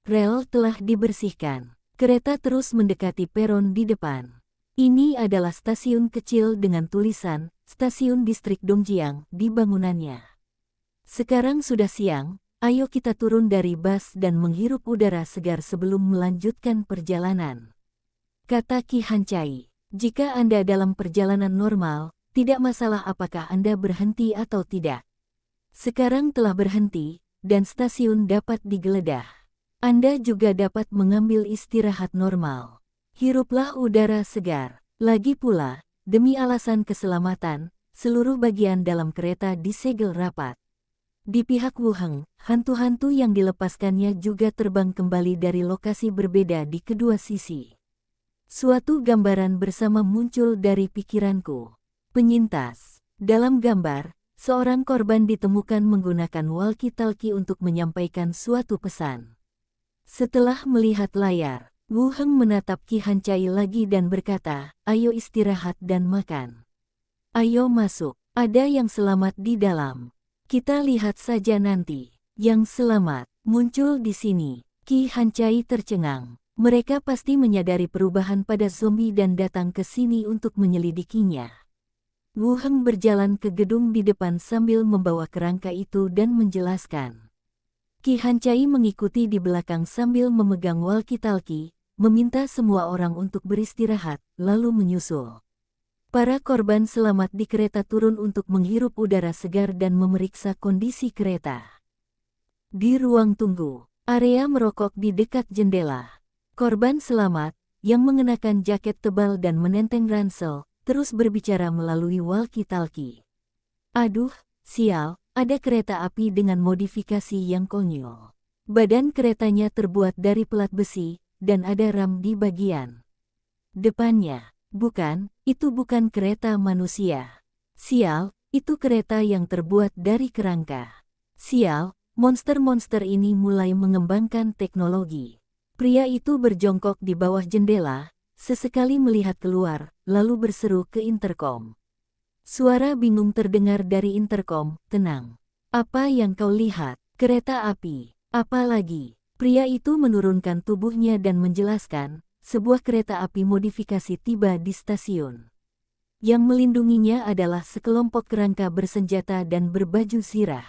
Rel telah dibersihkan. Kereta terus mendekati peron di depan. Ini adalah stasiun kecil dengan tulisan, Stasiun Distrik Dongjiang, di bangunannya. Sekarang sudah siang, ayo kita turun dari bus dan menghirup udara segar sebelum melanjutkan perjalanan. Kata Qi Hancai, jika Anda dalam perjalanan normal, tidak masalah apakah Anda berhenti atau tidak. Sekarang telah berhenti, dan stasiun dapat digeledah. Anda juga dapat mengambil istirahat normal. Hiruplah udara segar. Lagi pula, demi alasan keselamatan, seluruh bagian dalam kereta disegel rapat. Di pihak Wuheng, hantu-hantu yang dilepaskannya juga terbang kembali dari lokasi berbeda di kedua sisi. Suatu gambaran bersama muncul dari pikiranku. Penyintas. Dalam gambar, seorang korban ditemukan menggunakan walkie-talkie untuk menyampaikan suatu pesan. Setelah melihat layar, Wuheng menatap Qi Hancai lagi dan berkata, ayo istirahat dan makan. Ayo masuk, ada yang selamat di dalam. Kita lihat saja nanti. Yang selamat, muncul di sini. Qi Hancai tercengang. Mereka pasti menyadari perubahan pada zombie dan datang ke sini untuk menyelidikinya. Wuheng berjalan ke gedung di depan sambil membawa kerangka itu dan menjelaskan. Qi Hancai mengikuti di belakang sambil memegang walkie-talkie, meminta semua orang untuk beristirahat, lalu menyusul. Para korban selamat di kereta turun untuk menghirup udara segar dan memeriksa kondisi kereta. Di ruang tunggu, area merokok di dekat jendela. Korban selamat, yang mengenakan jaket tebal dan menenteng ransel, terus berbicara melalui walkie-talkie. Aduh, sial, ada kereta api dengan modifikasi yang konyol. Badan keretanya terbuat dari pelat besi, dan ada ram di bagian depannya. Bukan, itu bukan kereta manusia. Sial, itu kereta yang terbuat dari kerangka. Sial, monster-monster ini mulai mengembangkan teknologi. Pria itu berjongkok di bawah jendela, sesekali melihat keluar, lalu berseru ke interkom. Suara bingung terdengar dari interkom, tenang. Apa yang kau lihat? Kereta api. Apa lagi? Pria itu menurunkan tubuhnya dan menjelaskan, sebuah kereta api modifikasi tiba di stasiun. Yang melindunginya adalah sekelompok kerangka bersenjata dan berbaju sirah.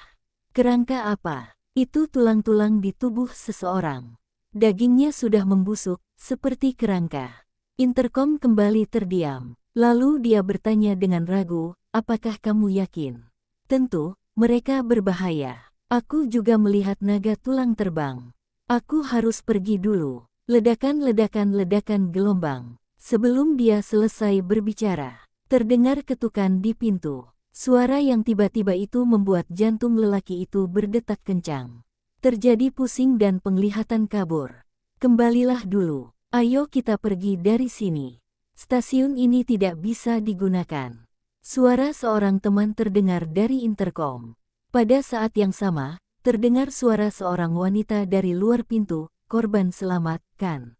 Kerangka apa? Itu tulang-tulang di tubuh seseorang. Dagingnya sudah membusuk, seperti kerangka. Interkom kembali terdiam. Lalu dia bertanya dengan ragu, apakah kamu yakin? Tentu, mereka berbahaya. Aku juga melihat naga tulang terbang. Aku harus pergi dulu. Ledakan-ledakan gelombang. Sebelum dia selesai berbicara, terdengar ketukan di pintu. Suara yang tiba-tiba itu membuat jantung lelaki itu berdetak kencang. Terjadi pusing dan penglihatan kabur. Kembalilah dulu. Ayo kita pergi dari sini. Stasiun ini tidak bisa digunakan. Suara seorang teman terdengar dari interkom. Pada saat yang sama, terdengar suara seorang wanita dari luar pintu, korban selamat, kan?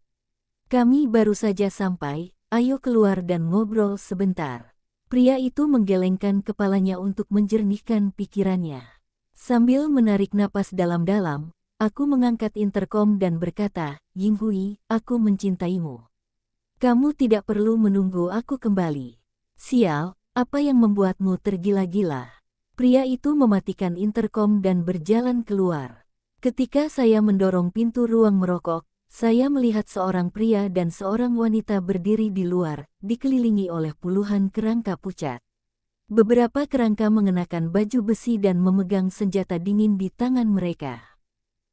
Kami baru saja sampai, ayo keluar dan ngobrol sebentar. Pria itu menggelengkan kepalanya untuk menjernihkan pikirannya. Sambil menarik napas dalam-dalam, aku mengangkat interkom dan berkata, Yinghui, aku mencintaimu. Kamu tidak perlu menunggu aku kembali. Sial, apa yang membuatmu tergila-gila? Pria itu mematikan interkom dan berjalan keluar. Ketika saya mendorong pintu ruang merokok, saya melihat seorang pria dan seorang wanita berdiri di luar, dikelilingi oleh puluhan kerangka pucat. Beberapa kerangka mengenakan baju besi dan memegang senjata dingin di tangan mereka.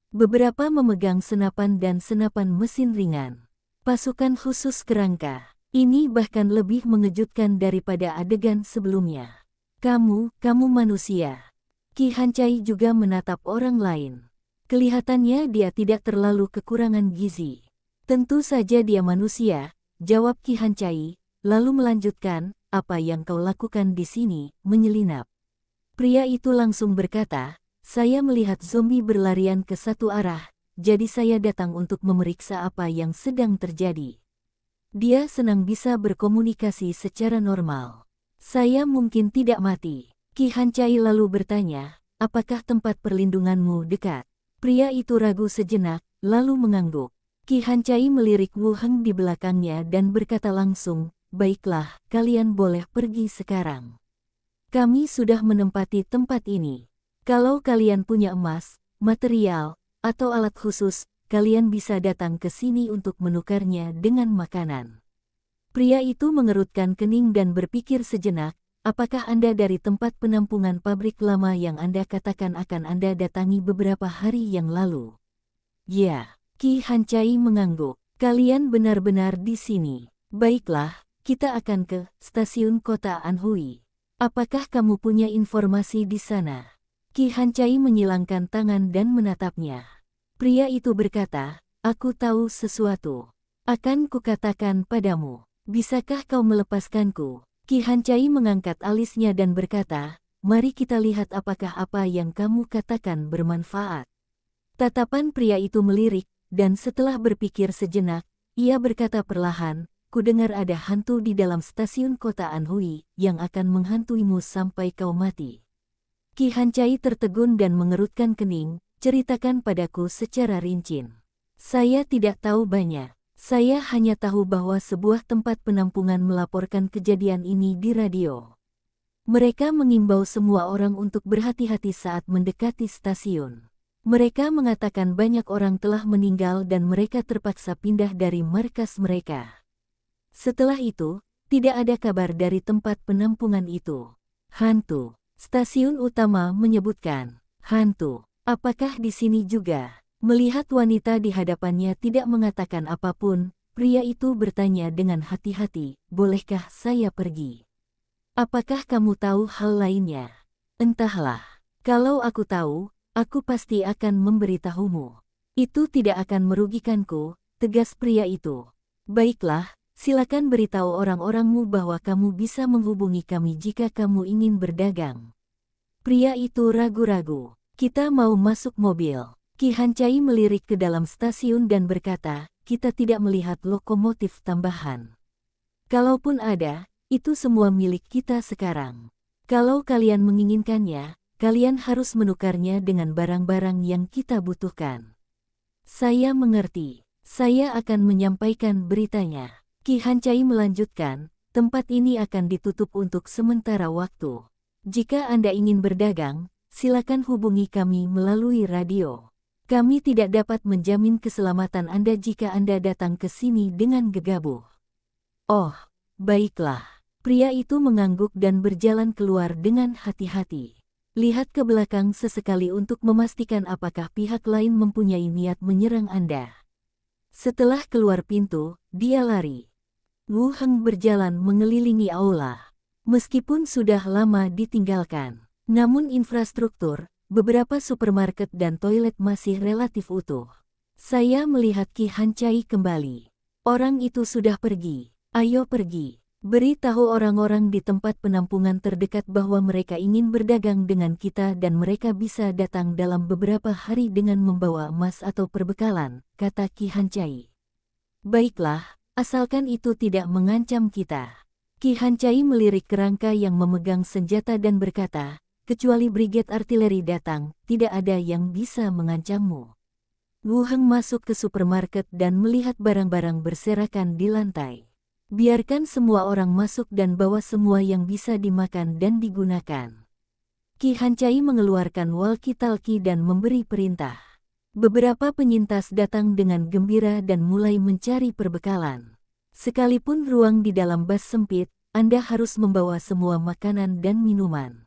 Beberapa memegang senapan dan senapan mesin ringan. Pasukan khusus kerangka. Ini bahkan lebih mengejutkan daripada adegan sebelumnya. Kamu manusia. Qi Hancai juga menatap orang lain. Kelihatannya dia tidak terlalu kekurangan gizi. Tentu saja dia manusia, jawab Qi Hancai, lalu melanjutkan, apa yang kau lakukan di sini, menyelinap. Pria itu langsung berkata, saya melihat zombie berlarian ke satu arah, jadi saya datang untuk memeriksa apa yang sedang terjadi. Dia senang bisa berkomunikasi secara normal. Saya mungkin tidak mati. Qi Hancai lalu bertanya, apakah tempat perlindunganmu dekat? Pria itu ragu sejenak, lalu mengangguk. Qi Hancai melirik Wuheng di belakangnya dan berkata langsung, baiklah, kalian boleh pergi sekarang. Kami sudah menempati tempat ini. Kalau kalian punya emas, material, atau alat khusus, kalian bisa datang ke sini untuk menukarnya dengan makanan. Pria itu mengerutkan kening dan berpikir sejenak, apakah Anda dari tempat penampungan pabrik lama yang Anda katakan akan Anda datangi beberapa hari yang lalu? Ya, Ki Hancai mengangguk. Kalian benar-benar di sini. Baiklah, kita akan ke stasiun kota Anhui. Apakah kamu punya informasi di sana? Ki Hancai menyilangkan tangan dan menatapnya. Pria itu berkata, aku tahu sesuatu. Akan kukatakan padamu. Bisakah kau melepaskanku? Ki Hancai mengangkat alisnya dan berkata, mari kita lihat apakah apa yang kamu katakan bermanfaat. Tatapan pria itu melirik, dan setelah berpikir sejenak, ia berkata perlahan, kudengar ada hantu di dalam stasiun kota Anhui yang akan menghantuimu sampai kau mati. Ki Hancai tertegun dan mengerutkan kening, ceritakan padaku secara rinci. Saya tidak tahu banyak. Saya hanya tahu bahwa sebuah tempat penampungan melaporkan kejadian ini di radio. Mereka mengimbau semua orang untuk berhati-hati saat mendekati stasiun. Mereka mengatakan banyak orang telah meninggal dan mereka terpaksa pindah dari markas mereka. Setelah itu, tidak ada kabar dari tempat penampungan itu. Hantu. Stasiun utama menyebutkan, hantu. Apakah di sini juga? Melihat wanita di hadapannya tidak mengatakan apapun, pria itu bertanya dengan hati-hati, bolehkah saya pergi? Apakah kamu tahu hal lainnya? Entahlah. Kalau aku tahu, aku pasti akan memberitahumu. Itu tidak akan merugikanku, tegas pria itu. Baiklah, silakan beritahu orang-orangmu bahwa kamu bisa menghubungi kami jika kamu ingin berdagang. Pria itu ragu-ragu. Kita mau masuk mobil. Ki Hancai melirik ke dalam stasiun dan berkata, kita tidak melihat lokomotif tambahan. Kalaupun ada, itu semua milik kita sekarang. Kalau kalian menginginkannya, kalian harus menukarnya dengan barang-barang yang kita butuhkan. Saya mengerti. Saya akan menyampaikan beritanya. Ki Hancai melanjutkan, tempat ini akan ditutup untuk sementara waktu. Jika Anda ingin berdagang, silakan hubungi kami melalui radio. Kami tidak dapat menjamin keselamatan Anda jika Anda datang ke sini dengan gegabah. Oh, baiklah. Pria itu mengangguk dan berjalan keluar dengan hati-hati. Lihat ke belakang sesekali untuk memastikan apakah pihak lain mempunyai niat menyerang Anda. Setelah keluar pintu, dia lari. Wu Heng berjalan mengelilingi aula. Meskipun sudah lama ditinggalkan, namun infrastruktur, beberapa supermarket dan toilet masih relatif utuh. Saya melihat Ki Hancai kembali. Orang itu sudah pergi. Ayo pergi. Beritahu orang-orang di tempat penampungan terdekat bahwa mereka ingin berdagang dengan kita dan mereka bisa datang dalam beberapa hari dengan membawa emas atau perbekalan, kata Ki Hancai. Baiklah, asalkan itu tidak mengancam kita. Ki Hancai melirik kerangka yang memegang senjata dan berkata, kecuali brigade artileri datang, tidak ada yang bisa mengancammu. Wu Heng masuk ke supermarket dan melihat barang-barang berserakan di lantai. Biarkan semua orang masuk dan bawa semua yang bisa dimakan dan digunakan. Ki Hancai mengeluarkan walkie-talkie dan memberi perintah. Beberapa penyintas datang dengan gembira dan mulai mencari perbekalan. Sekalipun ruang di dalam bus sempit, Anda harus membawa semua makanan dan minuman.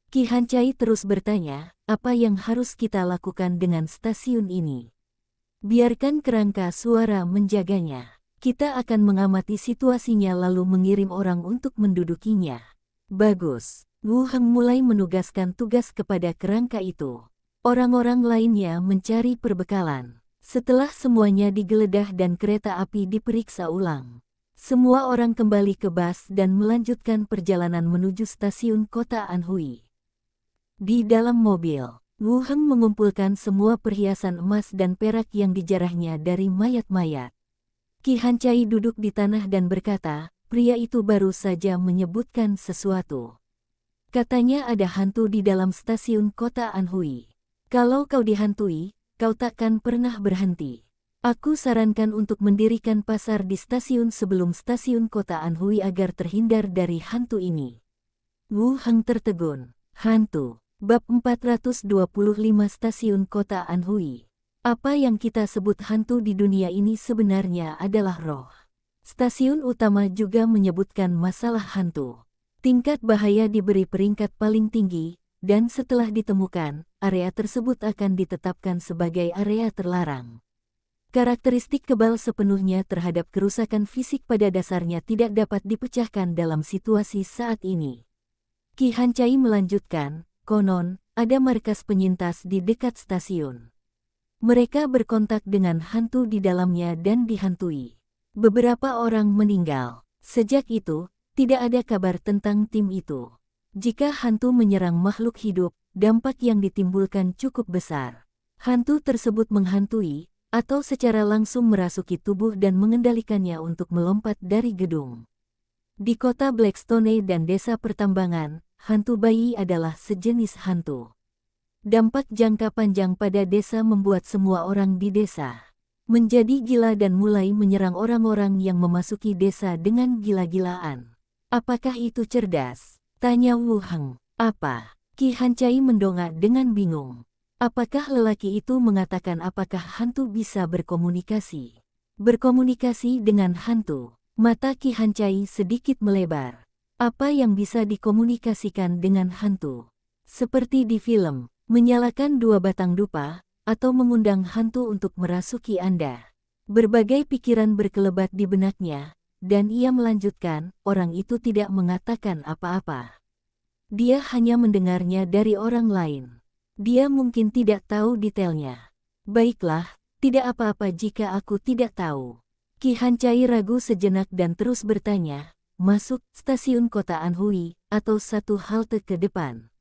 Ki Hancai terus bertanya, apa yang harus kita lakukan dengan stasiun ini? Biarkan kerangka suara menjaganya. Kita akan mengamati situasinya lalu mengirim orang untuk mendudukinya. Bagus. Wu Heng mulai menugaskan tugas kepada kerangka itu. Orang-orang lainnya mencari perbekalan. Setelah semuanya digeledah dan kereta api diperiksa ulang, semua orang kembali ke bus dan melanjutkan perjalanan menuju stasiun kota Anhui. Di dalam mobil, Wu Heng mengumpulkan semua perhiasan emas dan perak yang dijarahnya dari mayat-mayat. Ki Hancai duduk di tanah dan berkata, pria itu baru saja menyebutkan sesuatu. Katanya ada hantu di dalam stasiun kota Anhui. Kalau kau dihantui, kau takkan pernah berhenti. Aku sarankan untuk mendirikan pasar di stasiun sebelum stasiun kota Anhui agar terhindar dari hantu ini. Wu Heng tertegun. Hantu. Bab 425 Stasiun Kota Anhui. Apa yang kita sebut hantu di dunia ini sebenarnya adalah roh. Stasiun utama juga menyebutkan masalah hantu. Tingkat bahaya diberi peringkat paling tinggi, dan setelah ditemukan, area tersebut akan ditetapkan sebagai area terlarang. Karakteristik kebal sepenuhnya terhadap kerusakan fisik pada dasarnya tidak dapat dipecahkan dalam situasi saat ini. Qi Hancai melanjutkan, konon, ada markas penyintas di dekat stasiun. Mereka berkontak dengan hantu di dalamnya dan dihantui. Beberapa orang meninggal. Sejak itu, tidak ada kabar tentang tim itu. Jika hantu menyerang makhluk hidup, dampak yang ditimbulkan cukup besar. Hantu tersebut menghantui, atau secara langsung merasuki tubuh dan mengendalikannya untuk melompat dari gedung. Di kota Blackstone dan desa pertambangan, hantu bayi adalah sejenis hantu. Dampak jangka panjang pada desa membuat semua orang di desa menjadi gila dan mulai menyerang orang-orang yang memasuki desa dengan gila-gilaan. Apakah itu cerdas? Tanya Wu Heng. Apa? Qi Hancai mendongak dengan bingung. Apakah lelaki itu mengatakan apakah hantu bisa berkomunikasi? Berkomunikasi dengan hantu. Mata Qi Hancai sedikit melebar. Apa yang bisa dikomunikasikan dengan hantu? Seperti di film, menyalakan 2 batang dupa, atau mengundang hantu untuk merasuki Anda. Berbagai pikiran berkelebat di benaknya, dan ia melanjutkan, orang itu tidak mengatakan apa-apa. Dia hanya mendengarnya dari orang lain. Dia mungkin tidak tahu detailnya. Baiklah, tidak apa-apa jika aku tidak tahu. Qi Hancai ragu sejenak dan terus bertanya, masuk stasiun kota Anhui, atau satu halte ke depan.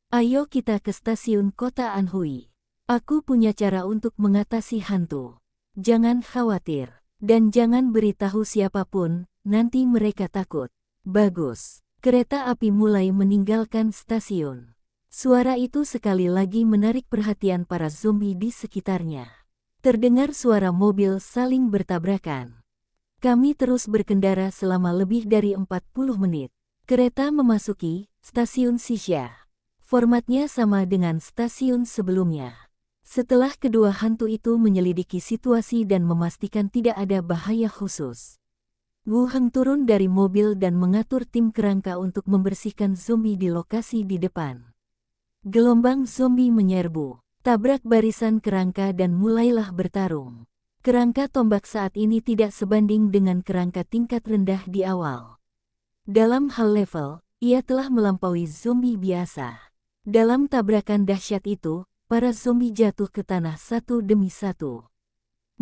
Ayo kita ke stasiun kota Anhui. Aku punya cara untuk mengatasi hantu. Jangan khawatir, dan jangan beritahu siapapun, nanti mereka takut. Bagus. Kereta api mulai meninggalkan stasiun. Suara itu sekali lagi menarik perhatian para zombie di sekitarnya. Terdengar suara mobil saling bertabrakan. Kami terus berkendara selama lebih dari 40 menit. Kereta memasuki stasiun Xixia. Formatnya sama dengan stasiun sebelumnya. Setelah kedua hantu itu menyelidiki situasi dan memastikan tidak ada bahaya khusus, Wu Heng turun dari mobil dan mengatur tim kerangka untuk membersihkan zombie di lokasi di depan. Gelombang zombie menyerbu, tabrak barisan kerangka dan mulailah bertarung. Kerangka tombak saat ini tidak sebanding dengan kerangka tingkat rendah di awal. Dalam hal level, ia telah melampaui zombie biasa. Dalam tabrakan dahsyat itu, para zombie jatuh ke tanah satu demi satu.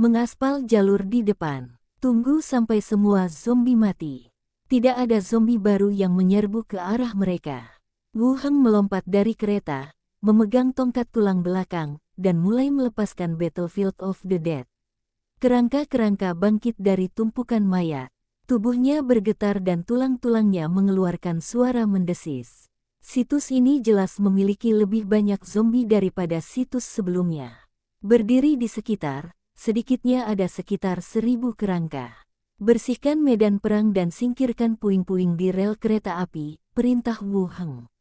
Mengaspal jalur di depan. Tunggu sampai semua zombie mati. Tidak ada zombie baru yang menyerbu ke arah mereka. Wu Heng melompat dari kereta, memegang tongkat tulang belakang, dan mulai melepaskan Battlefield of the Dead. Kerangka-kerangka bangkit dari tumpukan mayat. Tubuhnya bergetar dan tulang-tulangnya mengeluarkan suara mendesis. Situs ini jelas memiliki lebih banyak zombie daripada situs sebelumnya. Berdiri di sekitar, sedikitnya ada sekitar 1000 kerangka. Bersihkan medan perang dan singkirkan puing-puing di rel kereta api, perintah Wu Heng.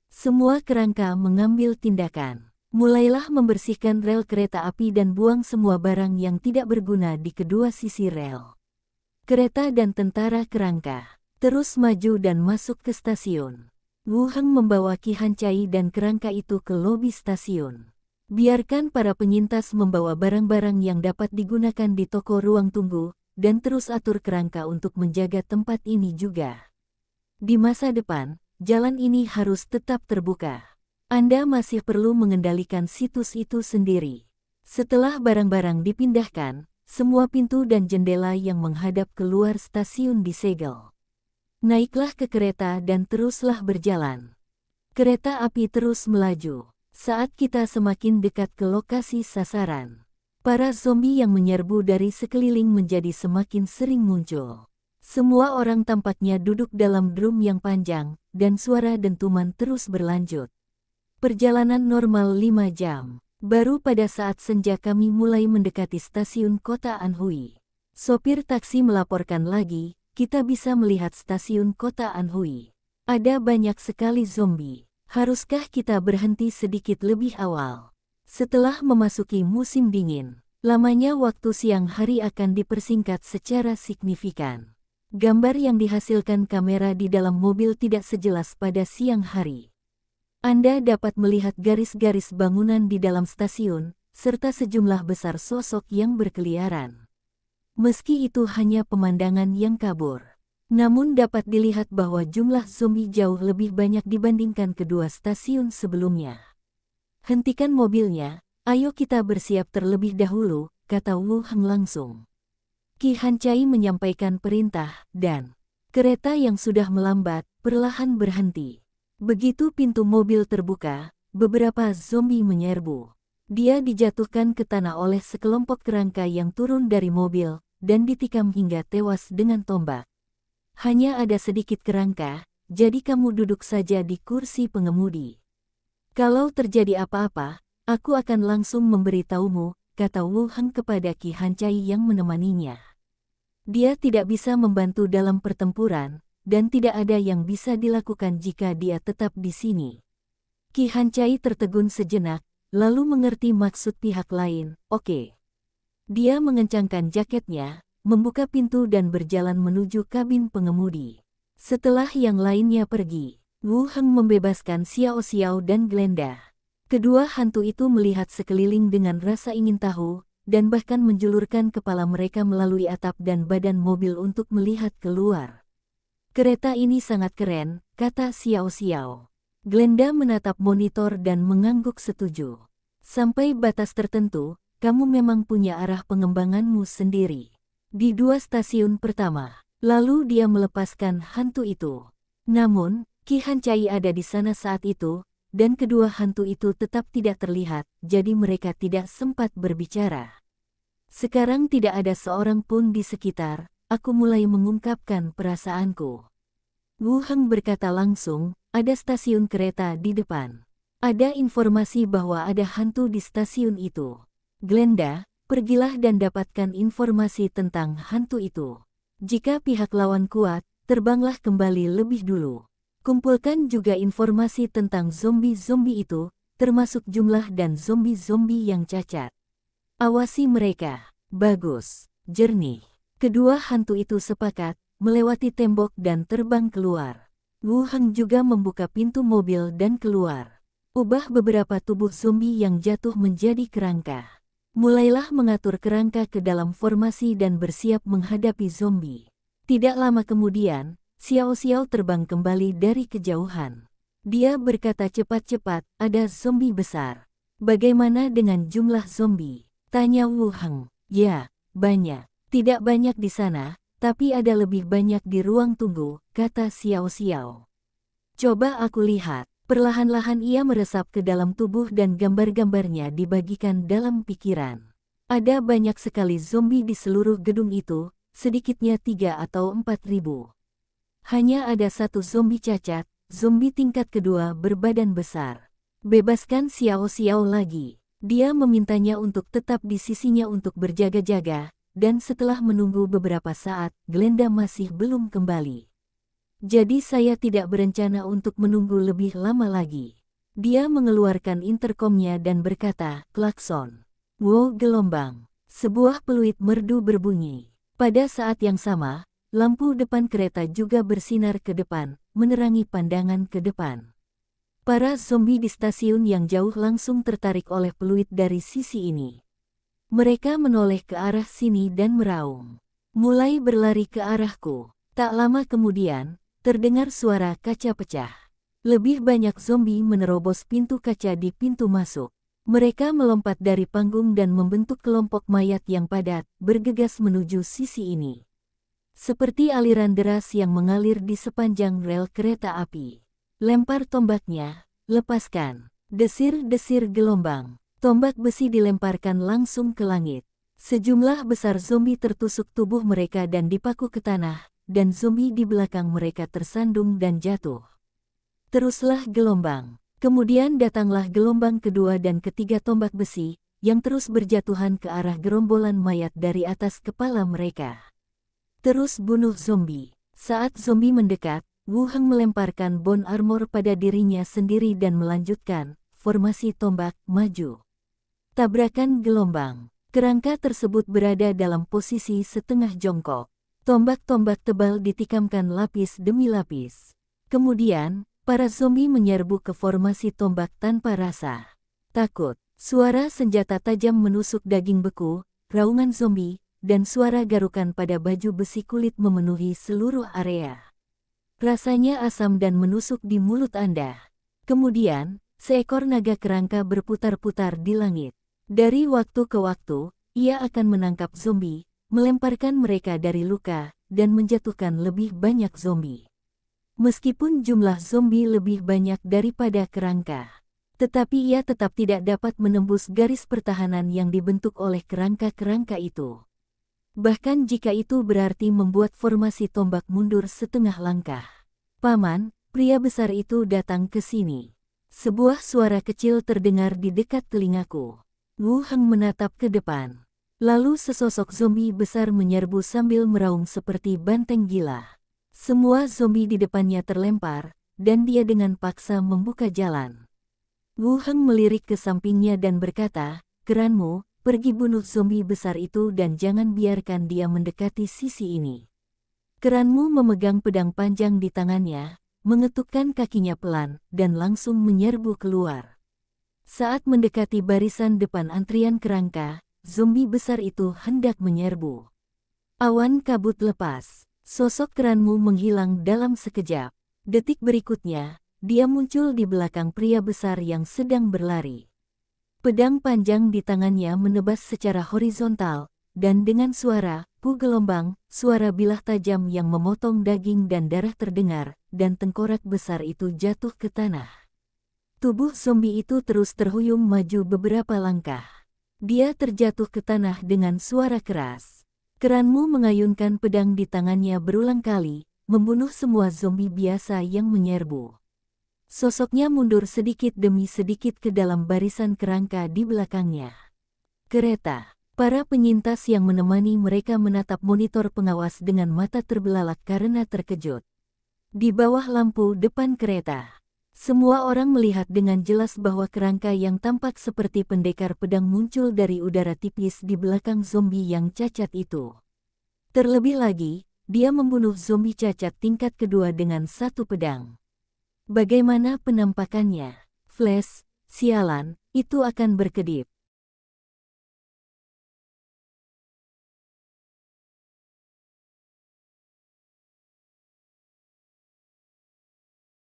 Semua kerangka mengambil tindakan. Mulailah membersihkan rel kereta api dan buang semua barang yang tidak berguna di kedua sisi rel. Kereta dan tentara kerangka terus maju dan masuk ke stasiun. Wu Heng membawa Qi Hancai dan kerangka itu ke lobi stasiun. Biarkan para penyintas membawa barang-barang yang dapat digunakan di toko ruang tunggu, dan terus atur kerangka untuk menjaga tempat ini juga. Di masa depan, jalan ini harus tetap terbuka. Anda masih perlu mengendalikan situs itu sendiri. Setelah barang-barang dipindahkan, semua pintu dan jendela yang menghadap keluar stasiun disegel. Naiklah ke kereta dan teruslah berjalan. Kereta api terus melaju. Saat kita semakin dekat ke lokasi sasaran, para zombie yang menyerbu dari sekeliling menjadi semakin sering muncul. Semua orang tampaknya duduk dalam drum yang panjang, dan suara dentuman terus berlanjut. Perjalanan normal 5 jam. Baru pada saat senja kami mulai mendekati stasiun kota Anhui. Sopir taksi melaporkan lagi, kita bisa melihat stasiun kota Anhui. Ada banyak sekali zombie. Haruskah kita berhenti sedikit lebih awal? Setelah memasuki musim dingin, lamanya waktu siang hari akan dipersingkat secara signifikan. Gambar yang dihasilkan kamera di dalam mobil tidak sejelas pada siang hari. Anda dapat melihat garis-garis bangunan di dalam stasiun, serta sejumlah besar sosok yang berkeliaran. Meski itu hanya pemandangan yang kabur, namun dapat dilihat bahwa jumlah zombie jauh lebih banyak dibandingkan kedua stasiun sebelumnya. Hentikan mobilnya, ayo kita bersiap terlebih dahulu, kata Wu Heng langsung. Qi Hancai menyampaikan perintah, dan kereta yang sudah melambat perlahan berhenti. Begitu pintu mobil terbuka, beberapa zombie menyerbu. Dia dijatuhkan ke tanah oleh sekelompok kerangka yang turun dari mobil, dan ditikam hingga tewas dengan tombak. Hanya ada sedikit kerangka, jadi kamu duduk saja di kursi pengemudi. Kalau terjadi apa-apa, aku akan langsung memberitahumu, kata Wu Heng kepada Qi Hancai yang menemaninya. Dia tidak bisa membantu dalam pertempuran, dan tidak ada yang bisa dilakukan jika dia tetap di sini. Qi Hancai tertegun sejenak, lalu mengerti maksud pihak lain. Oke. Dia mengencangkan jaketnya, membuka pintu dan berjalan menuju kabin pengemudi. Setelah yang lainnya pergi, Wu Heng membebaskan Xiao Xiao dan Glenda. Kedua hantu itu melihat sekeliling dengan rasa ingin tahu, dan bahkan menjulurkan kepala mereka melalui atap dan badan mobil untuk melihat keluar. Kereta ini sangat keren, kata Xiao Xiao. Glenda menatap monitor dan mengangguk setuju. Sampai batas tertentu, kamu memang punya arah pengembanganmu sendiri. Di dua stasiun pertama, lalu dia melepaskan hantu itu. Namun, Qi Hancai ada di sana saat itu, dan kedua hantu itu tetap tidak terlihat, jadi mereka tidak sempat berbicara. Sekarang tidak ada seorang pun di sekitar, aku mulai mengungkapkan perasaanku. Wu Heng berkata langsung, ada stasiun kereta di depan. Ada informasi bahwa ada hantu di stasiun itu. Glenda, pergilah dan dapatkan informasi tentang hantu itu. Jika pihak lawan kuat, terbanglah kembali lebih dulu. Kumpulkan juga informasi tentang zombie-zombie itu, termasuk jumlah dan zombie-zombie yang cacat. Awasi mereka. Bagus. Jernih. Kedua hantu itu sepakat, melewati tembok dan terbang keluar. Wu Heng juga membuka pintu mobil dan keluar. Ubah beberapa tubuh zombie yang jatuh menjadi kerangka. Mulailah mengatur kerangka ke dalam formasi dan bersiap menghadapi zombie. Tidak lama kemudian, Xiao Xiao terbang kembali dari kejauhan. Dia berkata cepat-cepat, ada zombie besar. Bagaimana dengan jumlah zombie? Tanya Wu Heng. Ya, banyak. Tidak banyak di sana, tapi ada lebih banyak di ruang tunggu, kata Xiao Xiao. Coba aku lihat. Perlahan-lahan ia meresap ke dalam tubuh dan gambar-gambarnya dibagikan dalam pikiran. Ada banyak sekali zombie di seluruh gedung itu, sedikitnya 3 atau 4 ribu. Hanya ada satu zombie cacat, zombie tingkat kedua berbadan besar. Bebaskan Xiao Xiao lagi. Dia memintanya untuk tetap di sisinya untuk berjaga-jaga, dan setelah menunggu beberapa saat, Glenda masih belum kembali. Jadi saya tidak berencana untuk menunggu lebih lama lagi. Dia mengeluarkan interkomnya dan berkata, klakson. Wow, gelombang. Sebuah peluit merdu berbunyi. Pada saat yang sama, lampu depan kereta juga bersinar ke depan, menerangi pandangan ke depan. Para zombie di stasiun yang jauh langsung tertarik oleh peluit dari sisi ini. Mereka menoleh ke arah sini dan meraung. Mulai berlari ke arahku. Tak lama kemudian, terdengar suara kaca pecah. Lebih banyak zombie menerobos pintu kaca di pintu masuk. Mereka melompat dari panggung dan membentuk kelompok mayat yang padat, bergegas menuju sisi ini. Seperti aliran deras yang mengalir di sepanjang rel kereta api. Lempar tombaknya, lepaskan. Desir-desir gelombang. Tombak besi dilemparkan langsung ke langit. Sejumlah besar zombie tertusuk tubuh mereka dan dipaku ke tanah, dan zombie di belakang mereka tersandung dan jatuh. Teruslah gelombang. Kemudian datanglah gelombang kedua dan ketiga tombak besi, yang terus berjatuhan ke arah gerombolan mayat dari atas kepala mereka. Terus bunuh zombie. Saat zombie mendekat, Wu Heng melemparkan bone armor pada dirinya sendiri dan melanjutkan formasi tombak maju. Tabrakan gelombang. Kerangka tersebut berada dalam posisi setengah jongkok. Tombak-tombak tebal ditikamkan lapis demi lapis. Kemudian, para zombie menyerbu ke formasi tombak tanpa rasa takut. Suara senjata tajam menusuk daging beku, raungan zombie, dan suara garukan pada baju besi kulit memenuhi seluruh area. Rasanya asam dan menusuk di mulut Anda. Kemudian, seekor naga kerangka berputar-putar di langit. Dari waktu ke waktu, ia akan menangkap zombie, melemparkan mereka dari luka, dan menjatuhkan lebih banyak zombie. Meskipun jumlah zombie lebih banyak daripada kerangka, tetapi ia tetap tidak dapat menembus garis pertahanan yang dibentuk oleh kerangka-kerangka itu. Bahkan jika itu berarti membuat formasi tombak mundur setengah langkah. Paman, pria besar itu datang ke sini. Sebuah suara kecil terdengar di dekat telingaku. Wu Heng menatap ke depan. Lalu sesosok zombie besar menyerbu sambil meraung seperti banteng gila. Semua zombie di depannya terlempar, dan dia dengan paksa membuka jalan. Wu Heng melirik ke sampingnya dan berkata, "Keranmu, pergi bunuh zombie besar itu dan jangan biarkan dia mendekati sisi ini." Keranmu memegang pedang panjang di tangannya, mengetukkan kakinya pelan, dan langsung menyerbu keluar. Saat mendekati barisan depan antrian kerangka, zombie besar itu hendak menyerbu. Awan kabut lepas, sosok Keranmu menghilang dalam sekejap. Detik berikutnya, dia muncul di belakang pria besar yang sedang berlari. Pedang panjang di tangannya menebas secara horizontal, dan dengan suara "pu" gelombang, suara bilah tajam yang memotong daging dan darah terdengar, dan tengkorak besar itu jatuh ke tanah. Tubuh zombie itu terus terhuyung maju beberapa langkah. Dia terjatuh ke tanah dengan suara keras. Keranmu mengayunkan pedang di tangannya berulang kali, membunuh semua zombie biasa yang menyerbu. Sosoknya mundur sedikit demi sedikit ke dalam barisan kerangka di belakangnya. Kereta. Para penyintas yang menemani mereka menatap monitor pengawas dengan mata terbelalak karena terkejut. Di bawah lampu depan kereta, semua orang melihat dengan jelas bahwa kerangka yang tampak seperti pendekar pedang muncul dari udara tipis di belakang zombie yang cacat itu. Terlebih lagi, dia membunuh zombie cacat tingkat kedua dengan satu pedang. Bagaimana penampakannya? Flash, sialan, itu akan berkedip.